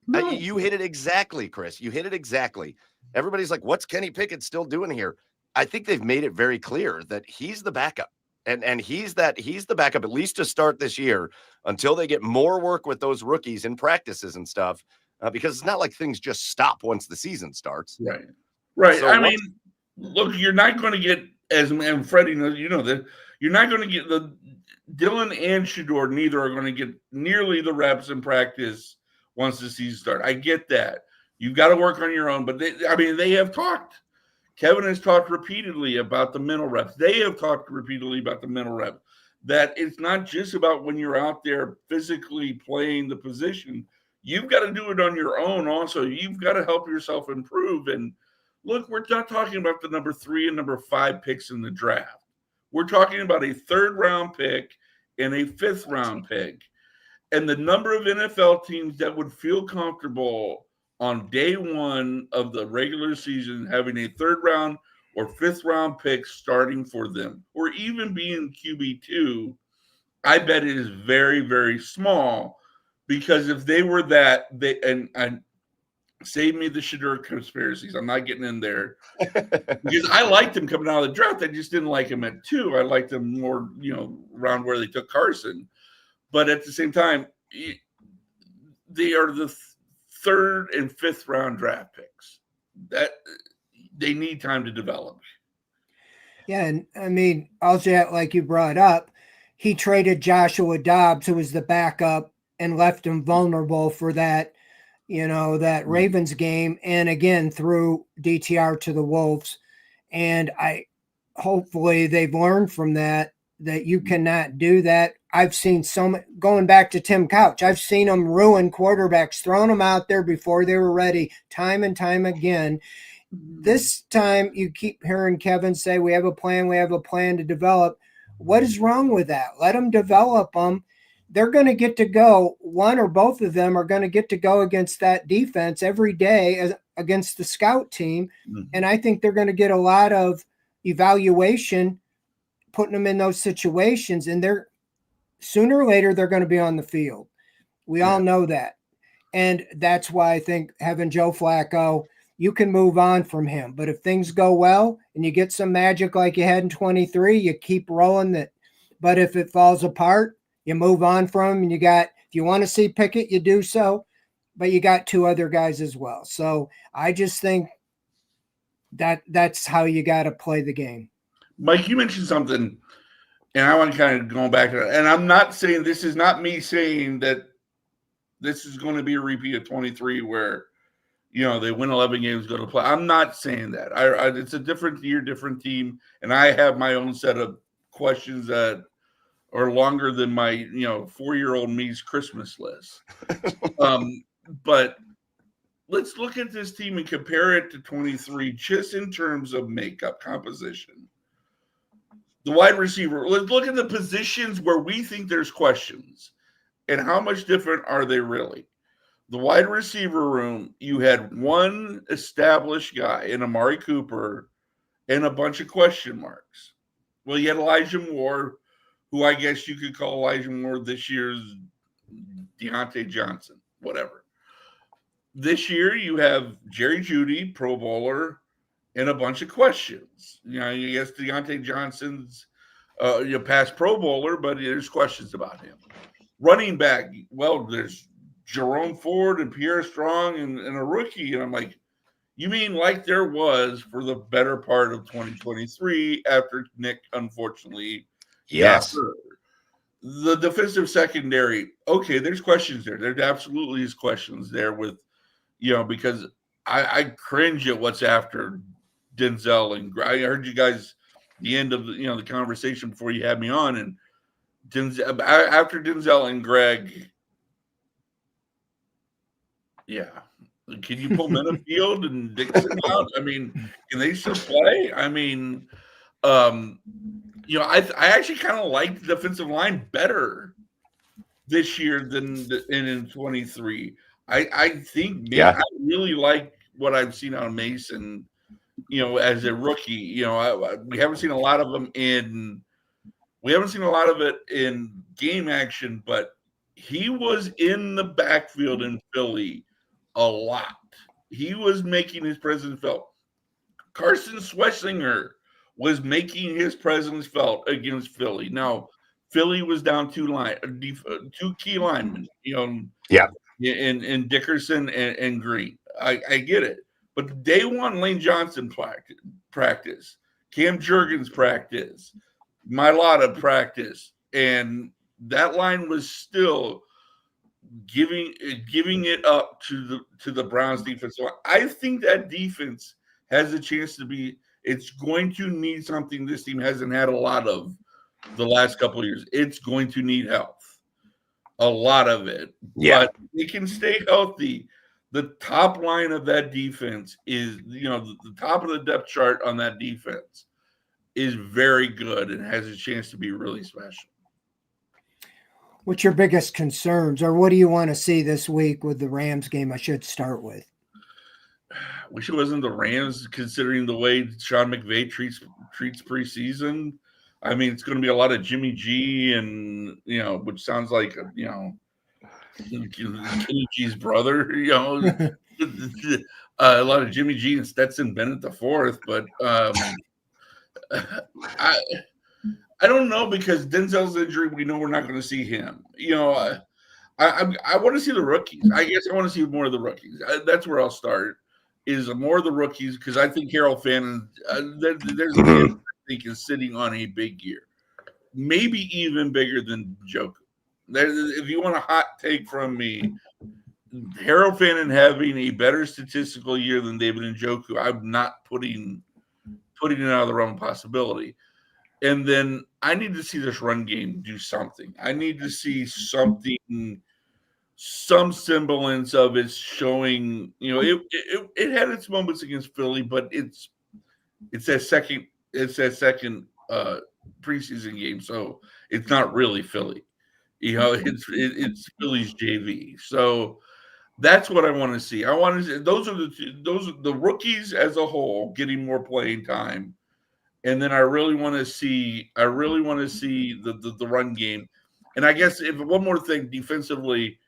No. You hit it exactly, Chris. You hit it exactly. Everybody's like, what's Kenny Pickett still doing here? I think they've made it very clear that he's the backup. And he's the backup, at least to start this year, until they get more work with those rookies in practices and stuff, because it's not like things just stop once the season starts. Right. So I mean, look, you're not going to get, and Freddie knows, you know, that you're not going to get the Dylan and Shedeur, neither are going to get nearly the reps in practice once the season starts. I get that. You've got to work on your own, but they have talked. Kevin has talked repeatedly about the mental reps. They have talked repeatedly about the mental reps. That it's not just about when you're out there physically playing the position. You've got to do it on your own also. You've got to help yourself improve. And look, we're not talking about the number 3 and number 5 picks in the draft. We're talking about a 3rd round pick and a 5th round pick. And the number of NFL teams that would feel comfortable on day 1 of the regular season having a 3rd round or 5th round pick starting for them, or even being QB2, I bet it is very, very small. Because if they were that, and save me the Shedeur conspiracies. I'm not getting in there because I liked him coming out of the draft. I just didn't like him at 2. I liked him more, around where they took Carson. But at the same time, they are the 3rd and 5th round draft picks that they need time to develop. Yeah, and I mean, also like you brought up, he traded Joshua Dobbs, who was the backup, and left him vulnerable for that, that Ravens game. And again, threw DTR to the Wolves. And hopefully they've learned from that you cannot do that. I've seen going back to Tim Couch, I've seen them ruin quarterbacks, throwing them out there before they were ready, time and time again. This time you keep hearing Kevin say, we have a plan to develop. What is wrong with that? Let them develop them. They're going to get to go. One or both of them are going to get to go against that defense every day against the scout team. Mm-hmm. And I think they're going to get a lot of evaluation, putting them in those situations. And sooner or later, they're going to be on the field. We all know that. And that's why I think having Joe Flacco, you can move on from him. But if things go well and you get some magic like you had in 23, you keep rolling that. But if it falls apart, you move on from him. And if you want to see Pickett, you do so. But you got 2 other guys as well. So I just think that's how you got to play the game. Mike, you mentioned something, and I want to kind of go back to that. And I'm not saying, this is not me saying that this is going to be a repeat of 23 where, they win 11 games, go to play. I'm not saying that. It's a different year, different team, and I have my own set of questions that are longer than my, 4-year-old me's Christmas list. But let's look at this team and compare it to 23 just in terms of makeup, composition. The wide receiver, let's look at the positions where we think there's questions and how much different are they really? The wide receiver room, you had one established guy in Amari Cooper and a bunch of question marks. Well, you had Elijah Moore, who I guess you could call Elijah Moore this year's Deontay Johnson, whatever. This year, you have Jerry Jeudy, Pro Bowler, and a bunch of questions. I guess Deontay Johnson's past Pro Bowler, but there's questions about him. Running back, well, there's Jerome Ford and Pierre Strong and a rookie. And I'm like, you mean like there was for the better part of 2023 after Nick, unfortunately, yes. got hurt. The defensive secondary, okay, there's questions there. There absolutely is questions there with, because I cringe at what's after Denzel. And I heard you guys the end of the conversation before you had me on. And after Denzel and Greg, yeah. Can you pull Minifield and Dixon out? I mean, can they still play? I mean, I actually kind of like the defensive line better this year than in 23. I think I really like what I've seen out of Mason, as a rookie. We haven't seen a lot of them we haven't seen a lot of it in game action, but he was in the backfield in Philly a lot. He was making his presence felt. Carson Schwarzenegger was making his presence felt against Philly. Now, Philly was down two key linemen, Yeah. in Dickerson and Green. I get it. But day one, Lane Johnson practice, Cam Jurgens practice, Mailata practice, and that line was still giving it up to the Browns defense. So I think that defense has a chance to be. It's going to need something this team hasn't had a lot of the last couple of years. It's going to need health, a lot of it. Yeah. But they can stay healthy. The top line of that defense is, the top of the depth chart on that defense is very good and has a chance to be really special. What's your biggest concerns, or what do you want to see this week with the Rams game? I should start with. Wish it wasn't the Rams, considering the way Sean McVay treats preseason. I mean, it's going to be a lot of Jimmy G, and which sounds like Kenny G's brother. A lot of Jimmy G and Stetson Bennett the fourth, but I don't know, because Denzel's injury, we know we're not going to see him. I want to see the rookies. I guess I want to see more of the rookies. That's where I'll start, is more of the rookies, because I think Harold Fannin, there's a kid I think is sitting on a big year, maybe even bigger than Njoku. If you want a hot take from me, Harold Fannin having a better statistical year than David Njoku, I'm not putting it out of the realm of possibility. And then I need to see this run game do something. I need to see something, some semblance of it showing. It had its moments against Philly, but it's that second preseason game, so it's not really Philly. It's Philly's JV. So that's what I want to see. I want to see those are the rookies as a whole getting more playing time. And then I really want to see the run game. And I guess if one more thing defensively,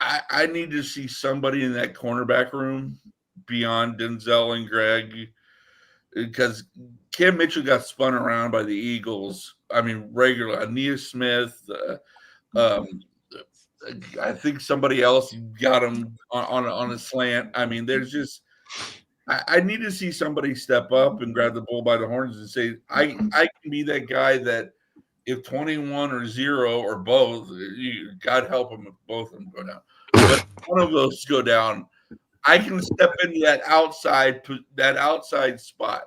I need to see somebody in that cornerback room beyond Denzel and Greg, because Cam Mitchell got spun around by the Eagles. I mean, regular Aeneas Smith. I think somebody else got him on a slant. I mean, there's just. I need to see somebody step up and grab the bull by the horns and say, I can be that guy that if 21 or 0 or both, God help them if both of them go down. But if one of those go down, I can step into that outside spot.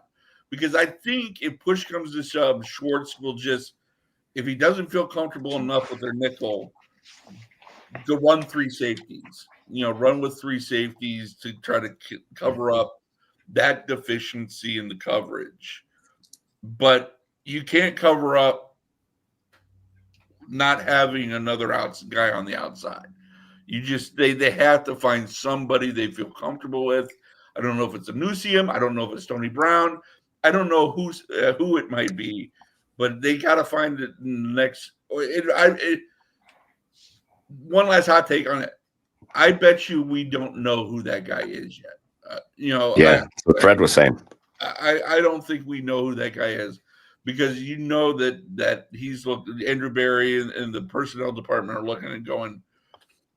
Because I think if push comes to shove, Schwartz will just, if he doesn't feel comfortable enough with their nickel, to run three safeties. Run with three safeties to try to cover up that deficiency in the coverage. But you can't cover up not having another guy on the outside. You just they have to find somebody they feel comfortable with. I don't know if it's a Newsium. I don't know if it's Tony Brown. I don't know who it might be, but they got to find it next. One last hot take on it. I bet you we don't know who that guy is yet. What Fred was saying. I don't think we know who that guy is, because that he's looking. Andrew Berry and the personnel department are looking and going,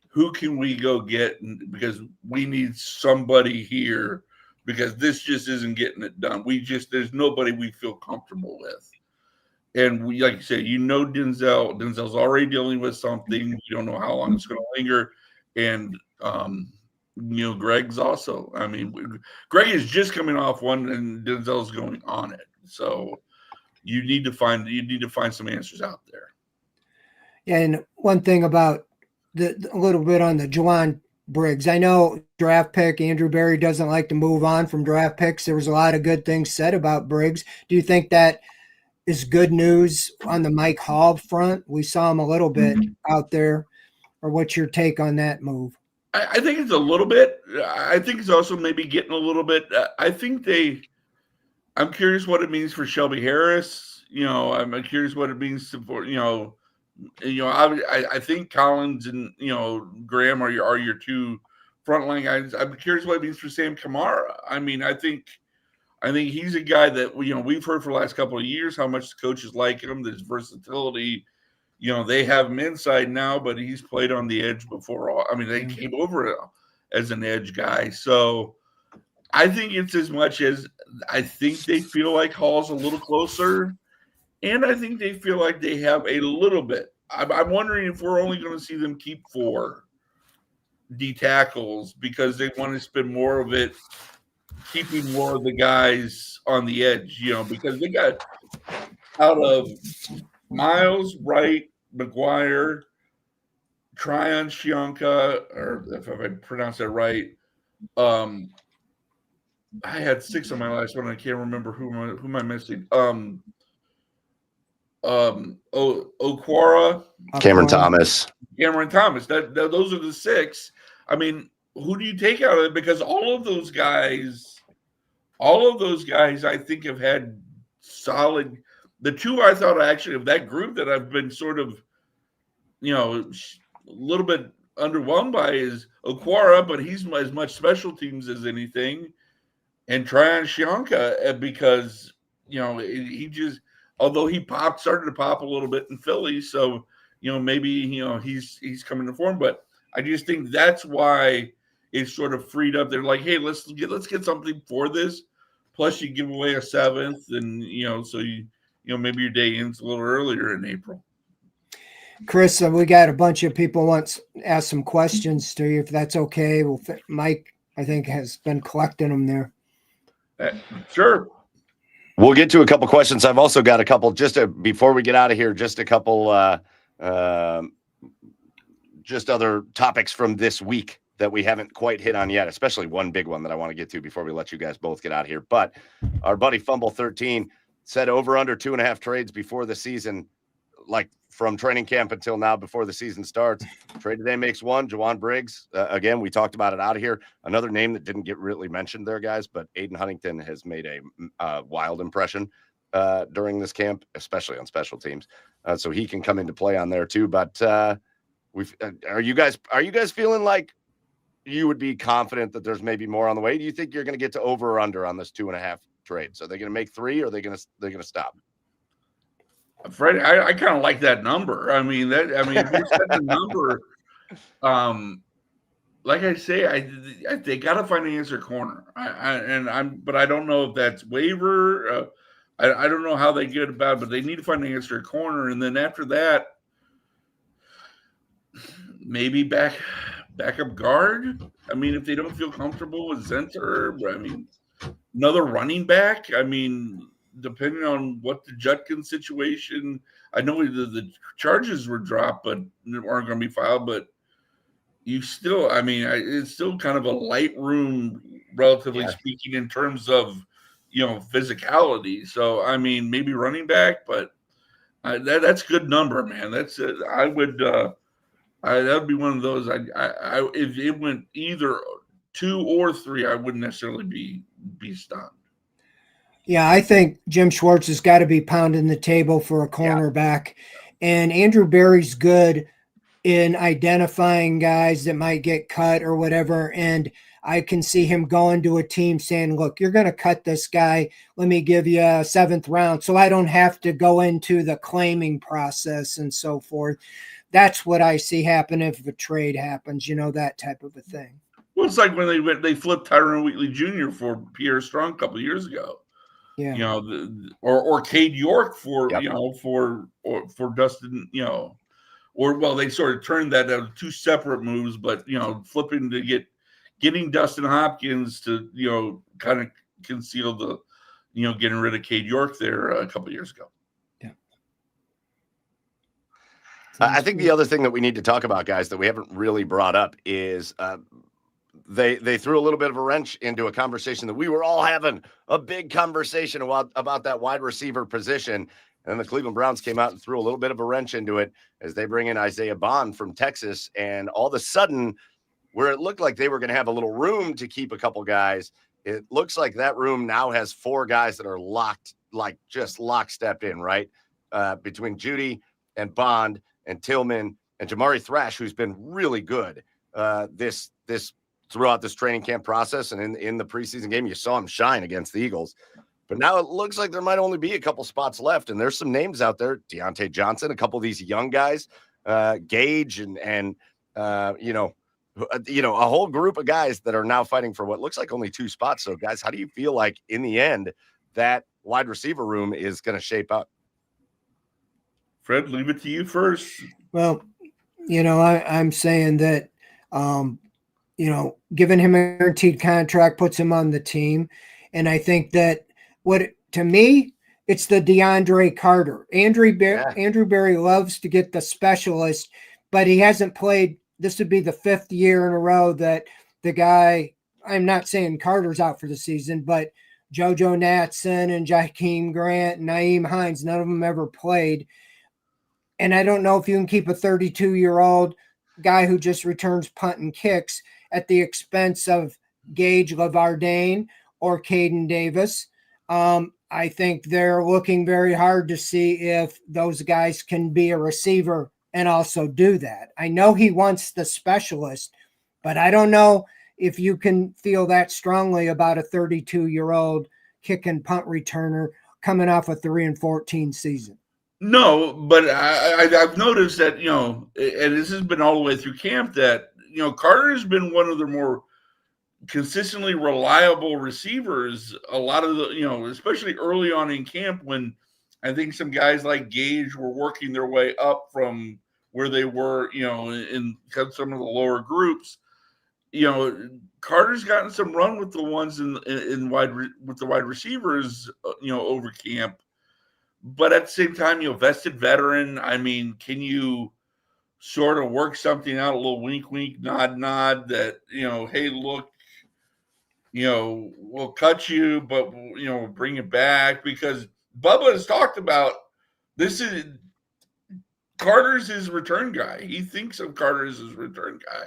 who can we go get? Because we need somebody here, because this just isn't getting it done. There's nobody we feel comfortable with. And we, like you said, Denzel's already dealing with something. We don't know how long it's going to linger. And Greg's also. I mean, Greg is just coming off one, and Denzel's going on it. So you need to find some answers out there. Yeah, and one thing about a little bit on the Juwan Briggs. I know draft pick Andrew Berry doesn't like to move on from draft picks. There was a lot of good things said about Briggs. Do you think that is good news on the Mike Hall front? We saw him a little bit out there. Or what's your take on that move? I think it's a little bit. I think it's also maybe getting a little bit. I'm curious what it means for Shelby Harris. I'm curious what it means for I think Collins and Graham are your two frontline guys. I'm curious what it means for Sam Kamara. I mean, I think I think he's a guy that we've heard for the last couple of years how much the coaches like him, his versatility. They have him inside now, but he's played on the edge before. I mean, they came over as an edge guy. So I think it's as much as I think they feel like Hall's a little closer, and I think they feel like they have a little bit. I'm wondering if we're only going to see them keep 4 D tackles because they want to spend more of it keeping more of the guys on the edge, because they got out of Miles, Wright, McGuire, Tryon, Shionka, or if I pronounce that right. I had 6 on my last one. I can't remember who am I missing. Okwara, Cameron Thomas. Those are the 6. I mean, who do you take out of it? Because all of those guys, I think have had solid. The 2 I thought actually of that group that I've been sort of, a little bit underwhelmed by is Okwara, but he's as much special teams as anything, and Tryon Shionka because he just, although he started to pop a little bit in Philly, so maybe he's coming to form, but I just think that's why it's sort of freed up. They're like, hey, let's get something for this. Plus, you give away a 7th, and so maybe your day ends a little earlier in April. Chris, we got a bunch of people want to ask some questions to you, if that's okay. Well, Mike, I think, has been collecting them there. Sure. We'll get to a couple questions. I've also got a couple before we get out of here, just a couple just other topics from this week that we haven't quite hit on yet, especially one big one that I want to get to before we let you guys both get out of here. But our buddy Fumble13 said over under 2.5 trades before the season, like from training camp until now before the season starts. Trade today makes 1. Jawan Briggs. Again, we talked about it out of here. Another name that didn't get really mentioned there, guys, but Aiden Huntington has made a wild impression during this camp, especially on special teams. So he can come into play on there too. But are you guys feeling like you would be confident that there's maybe more on the way? Do you think you're going to get to over or under on this 2.5 trades? Are they going to make 3 or are they're going to stop? Freddie, I kind of like that number. If you set the number, like I say, they got to find an answer corner. But I don't know if that's waiver. I don't know how they get about it, but they need to find an answer corner, and then after that, maybe backup guard. If they don't feel comfortable with Zenter, another running back. Depending on what the Judkins situation, I know the charges were dropped, but aren't going to be filed. But you still, it's still kind of a light room, relatively speaking, in terms of physicality. So maybe running back, but that's a good number, man. That's I would that would be one of those. I if it went either 2 or 3, I wouldn't necessarily be stunned. Yeah, I think Jim Schwartz has got to be pounding the table for a cornerback. And Andrew Berry's good in identifying guys that might get cut or whatever. And I can see him going to a team saying, look, you're going to cut this guy. Let me give you a 7th round so I don't have to go into the claiming process and so forth. That's what I see happen if a trade happens, that type of a thing. Well, it's like when they flipped Tyrone Wheatley Jr. for Pierre Strong a couple of years ago. Yeah. Or Cade York for for Dustin, they sort of turned that out 2 separate moves, but flipping to getting Dustin Hopkins to kind of conceal the getting rid of Cade York there a couple of years ago. Yeah. I think the other thing that we need to talk about, guys, that we haven't really brought up is they threw a little bit of a wrench into a conversation that we were all having, a big conversation about that wide receiver position. And the Cleveland Browns came out and threw a little bit of a wrench into it as they bring in Isaiah Bond from Texas. And all of a sudden, where it looked like they were going to have a little room to keep a couple guys, it looks like that room now has 4 guys that are locked, like just lockstep in, right? Between Judy and Bond and Tillman and Jamari Thrash, who's been really good this throughout this training camp process. And in the preseason game, you saw him shine against the Eagles. But now it looks like there might only be a couple spots left. And there's some names out there, Deontay Johnson, a couple of these young guys, Gage and a whole group of guys that are now fighting for what looks like only 2 spots. So, guys, how do you feel like in the end that wide receiver room is going to shape up? Fred, leave it to you first. Well, I'm saying that, giving him a guaranteed contract puts him on the team. And I think that to me, it's the DeAndre Carter. Andrew Berry loves to get the specialist, but he hasn't played. This would be the 5th year in a row that the guy, I'm not saying Carter's out for the season, but JoJo Natson and Jakeem Grant, Naeem Hines, none of them ever played. And I don't know if you can keep a 32-year-old guy who just returns punt and kicks at the expense of Gage Lavardane or Caden Davis. I think they're looking very hard to see if those guys can be a receiver and also do that. I know he wants the specialist, but I don't know if you can feel that strongly about a 32-year-old kick and punt returner coming off a 3-14 season. No, but I've noticed that, and this has been all the way through camp, that, Carter has been one of the more consistently reliable receivers. A lot of the, especially early on in camp when I think some guys like Gage were working their way up from where they were, in some of the lower groups. Carter's gotten some run with the ones with the wide receivers, over camp. But at the same time, vested veteran. I mean, can you sort of work something out, a little wink, wink, nod, nod that, hey, look, we'll cut you, but, bring it back, because Bubba has talked about this is Carter's his return guy. He thinks of Carter as his return guy.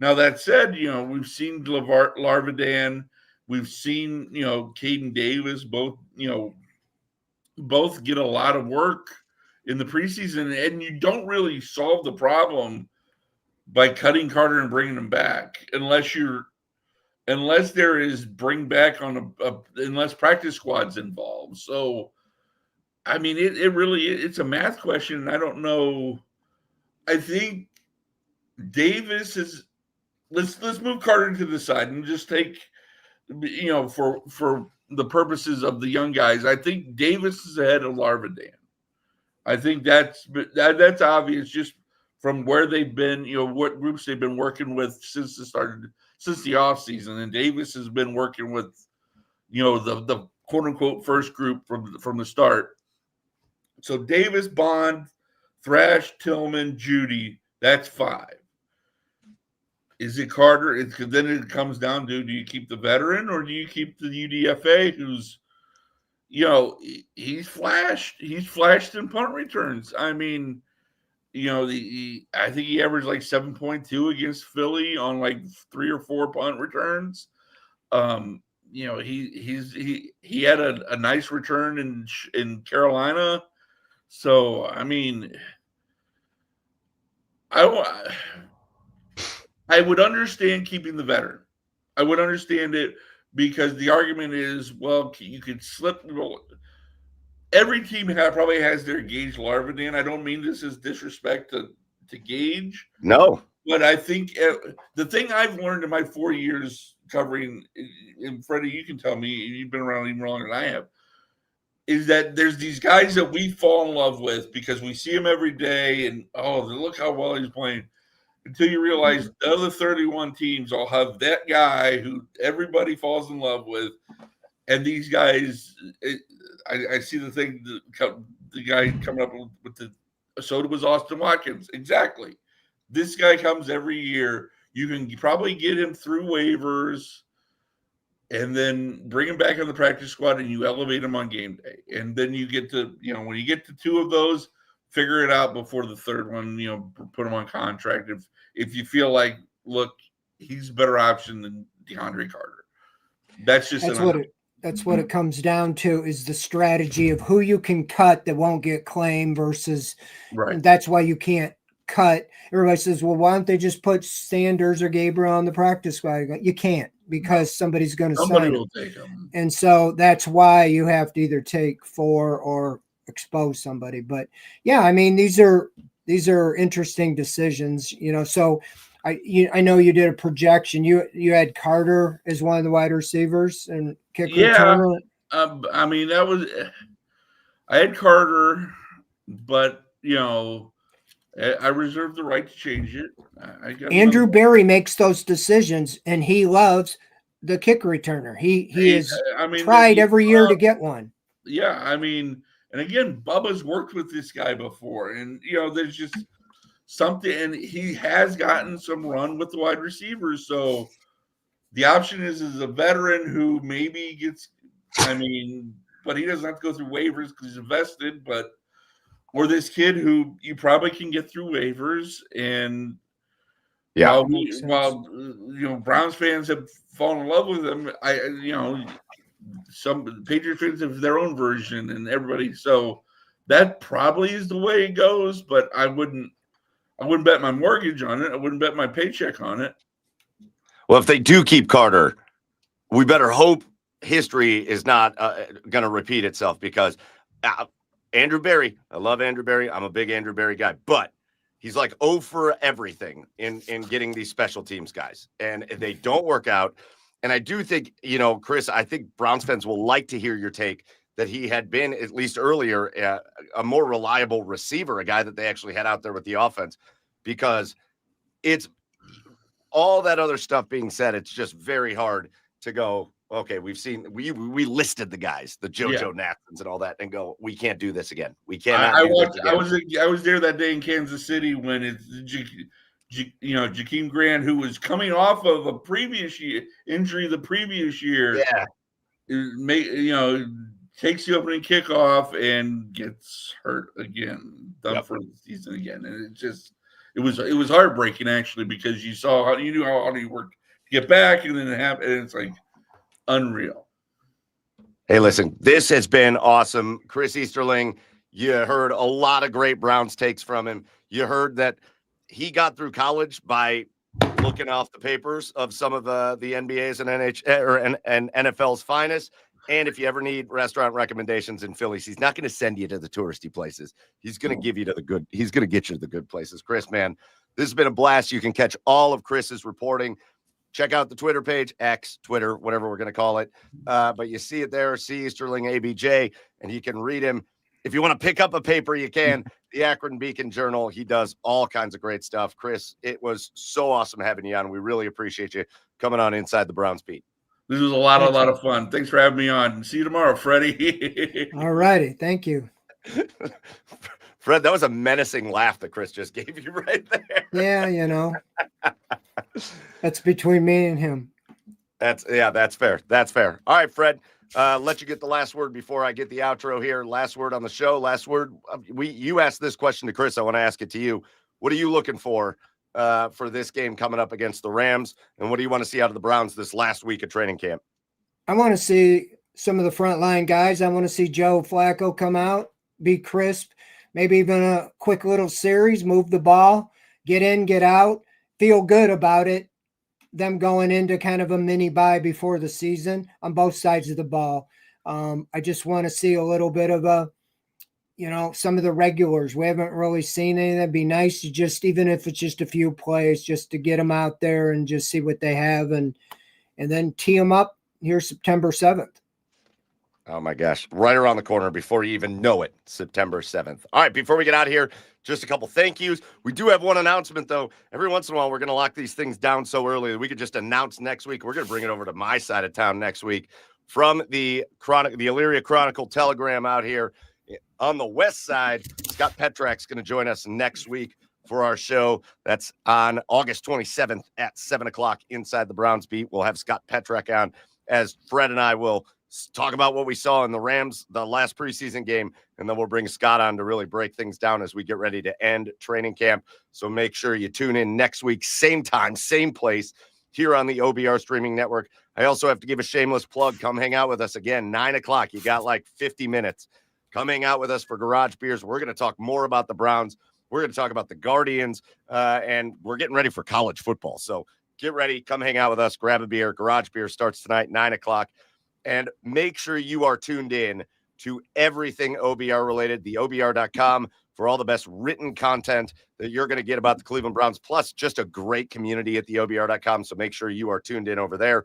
Now, that said, we've seen Larvadan, we've seen, Caden Davis, both get a lot of work in the preseason, and you don't really solve the problem by cutting Carter and bringing him back unless there is bring back on unless practice squad's involved. So, I mean, it's a math question, and I don't know. I think Davis is. Let's move Carter to the side and just take, for the purposes of the young guys, I think Davis is ahead of Larvadan. I think that's obvious just from where they've been, what groups they've been working with since the offseason. And Davis has been working with, the quote unquote first group from the start. So Davis, Bond, Thrash, Tillman, Judy, that's 5. Is it Carter? Then it comes down to, do you keep the veteran or do you keep the UDFA who's, he's flashed in punt returns. I mean, I think he averaged like 7.2 against Philly on like 3 or 4 punt returns. He had a nice return in Carolina. So, I mean, I would understand keeping the veteran. I would understand it because the argument is, well, you could slip. Every team probably has their Gage Larvadan. I don't mean this as disrespect to Gage. No. But I think the thing I've learned in my 4 years covering, and Freddie, you can tell me, you've been around even longer than I have, is that there's these guys that we fall in love with because we see them every day and, look how well he's playing. Until you realize the other 31 teams all have that guy who everybody falls in love with. And these guys, I see the thing, the guy coming up with so it was Austin Watkins. Exactly. This guy comes every year. You can probably get him through waivers and then bring him back on the practice squad and you elevate him on game day. And then you get to, when you get to 2 of those, figure it out before the third one, put him on contract. If you feel like, look, he's a better option than DeAndre Carter. That's what it comes down to, is the strategy of who you can cut that won't get claimed versus, right. That's why you can't cut. Everybody says, well, why don't they just put Sanders or Gabriel on the practice squad? You can't, because somebody's going to Somebody sign will them. take them. And so that's why you have to either take 4 or expose somebody. But yeah, I mean, these are interesting decisions, so I know you did a projection. You had Carter as one of the wide receivers and kick returner. I mean, I had Carter, but I reserve the right to change it. I got Andrew Berry makes those decisions, and he loves the kick returner. He has tried every year to get one. Yeah, I mean, and again, Bubba's worked with this guy before, and there's just something, and he has gotten some run with the wide receivers. So the option is a veteran who maybe gets, but he doesn't have to go through waivers because he's invested, or this kid who you probably can get through waivers. And while Browns fans have fallen in love with him, some Patriot fans have their own version, and everybody. So that probably is the way it goes. But I wouldn't bet my mortgage on it. I wouldn't bet my paycheck on it. Well, if they do keep Carter, we better hope history is not going to repeat itself, because Andrew Berry, I love Andrew Berry. I'm a big Andrew Berry guy, but he's like 0 for everything in getting these special teams guys. And if they don't work out, and I do think, Chris, I think Browns fans will like to hear your take that he had been, at least earlier, a more reliable receiver, a guy that they actually had out there with the offense, because it's all that other stuff being said. It's just very hard to go, okay, we listed the guys, the JoJo Nathans and all that, and go, we can't do this again. We cannot do this again. I was there that day in Kansas City when it's Jakeem Grant, who was coming off of a previous year injury the previous year. Yeah. Takes the opening kickoff and gets hurt again, done for the season again. And it was heartbreaking, actually, because you knew how hard he worked to get back, and then it happened, and it's like unreal. Hey, listen, this has been awesome. Chris Easterling, you heard a lot of great Browns takes from him. You heard that he got through college by looking off the papers of some of the NBA's and and NFL's finest. And if you ever need restaurant recommendations in Philly, he's not going to send you to the touristy places. He's going to give you to the good. He's going to get you to the good places. Chris, man, this has been a blast. You can catch all of Chris's reporting. Check out the Twitter page, X, Twitter, whatever we're going to call it. But you see it there, C. Easterling, ABJ, and you can read him. If you want to pick up a paper, you can. The Akron Beacon Journal. He does all kinds of great stuff. Chris, it was so awesome having you on. We really appreciate you coming on Inside the Browns Beat. This was a lot of fun. Thanks for having me on. See you tomorrow, Freddie. All righty. Thank you. Fred, that was a menacing laugh that Chris just gave you right there. Yeah, that's between me and him. That's fair. That's fair. All right, Fred, let you get the last word before I get the outro here. Last word on the show. Last word. You asked this question to Chris. I want to ask it to you. What are you looking for this game coming up against the Rams? And what do you want to see out of the Browns this last week of training camp? I want to see some of the frontline guys. I want to see Joe Flacco come out, be crisp, maybe even a quick little series, move the ball, get in, get out, feel good about it. Them going into kind of a mini bye before the season on both sides of the ball. I just want to see a little bit of some of the regulars. We haven't really seen any. That'd be nice to just, even if it's just a few plays, just to get them out there and just see what they have and then tee them up here September 7th. Oh my gosh. Right around the corner before you even know it, September 7th. All right, before we get out of here, just a couple thank yous. We do have one announcement, though. Every once in a while, we're going to lock these things down so early that we could just announce next week. We're going to bring it over to my side of town next week from the Elyria Chronicle Telegram out here on the west side. Scott Petrak's going to join us next week for our show. That's on August 27th at 7 o'clock inside the Browns Beat. We'll have Scott Petrak on as Fred and I will talk about what we saw in the Rams, the last preseason game, and then we'll bring Scott on to really break things down as we get ready to end training camp. So make sure you tune in next week, same time, same place, here on the OBR streaming network. I also have to give a shameless plug. Come hang out with us again, 9 o'clock. You got like 50 minutes. Come hang out with us for Garage Beers. We're going to talk more about the Browns. We're going to talk about the Guardians, and we're getting ready for college football. So get ready. Come hang out with us. Grab a beer. Garage Beer starts tonight, 9 o'clock. And make sure you are tuned in to everything OBR related, the OBR.com, for all the best written content that you're going to get about the Cleveland Browns, plus just a great community at the OBR.com. So make sure you are tuned in over there.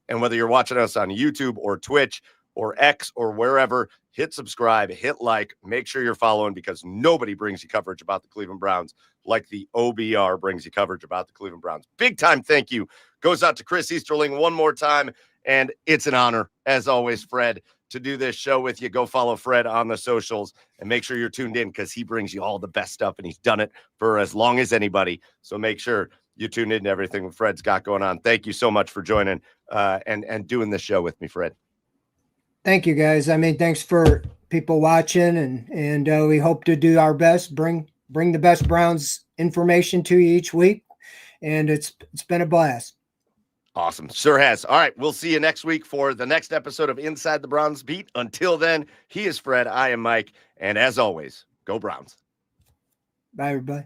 And whether you're watching us on YouTube or Twitch or X or wherever, hit subscribe, hit like, make sure you're following, because nobody brings you coverage about the Cleveland Browns like the OBR brings you coverage about the Cleveland Browns. Big time thank you goes out to Chris Easterling one more time. And it's an honor, as always, Fred, to do this show with you. Go follow Fred on the socials and make sure you're tuned in, because he brings you all the best stuff, and he's done it for as long as anybody. So make sure you tune in to everything Fred's got going on. Thank you so much for joining and doing this show with me, Fred. Thank you, guys. I mean, thanks for people watching, and we hope to do our best, bring the best Browns information to you each week, and it's been a blast. Awesome. Sure has. All right. We'll see you next week for the next episode of Inside the Browns Beat. Until then, he is Fred. I am Mike. And as always, go Browns. Bye, everybody.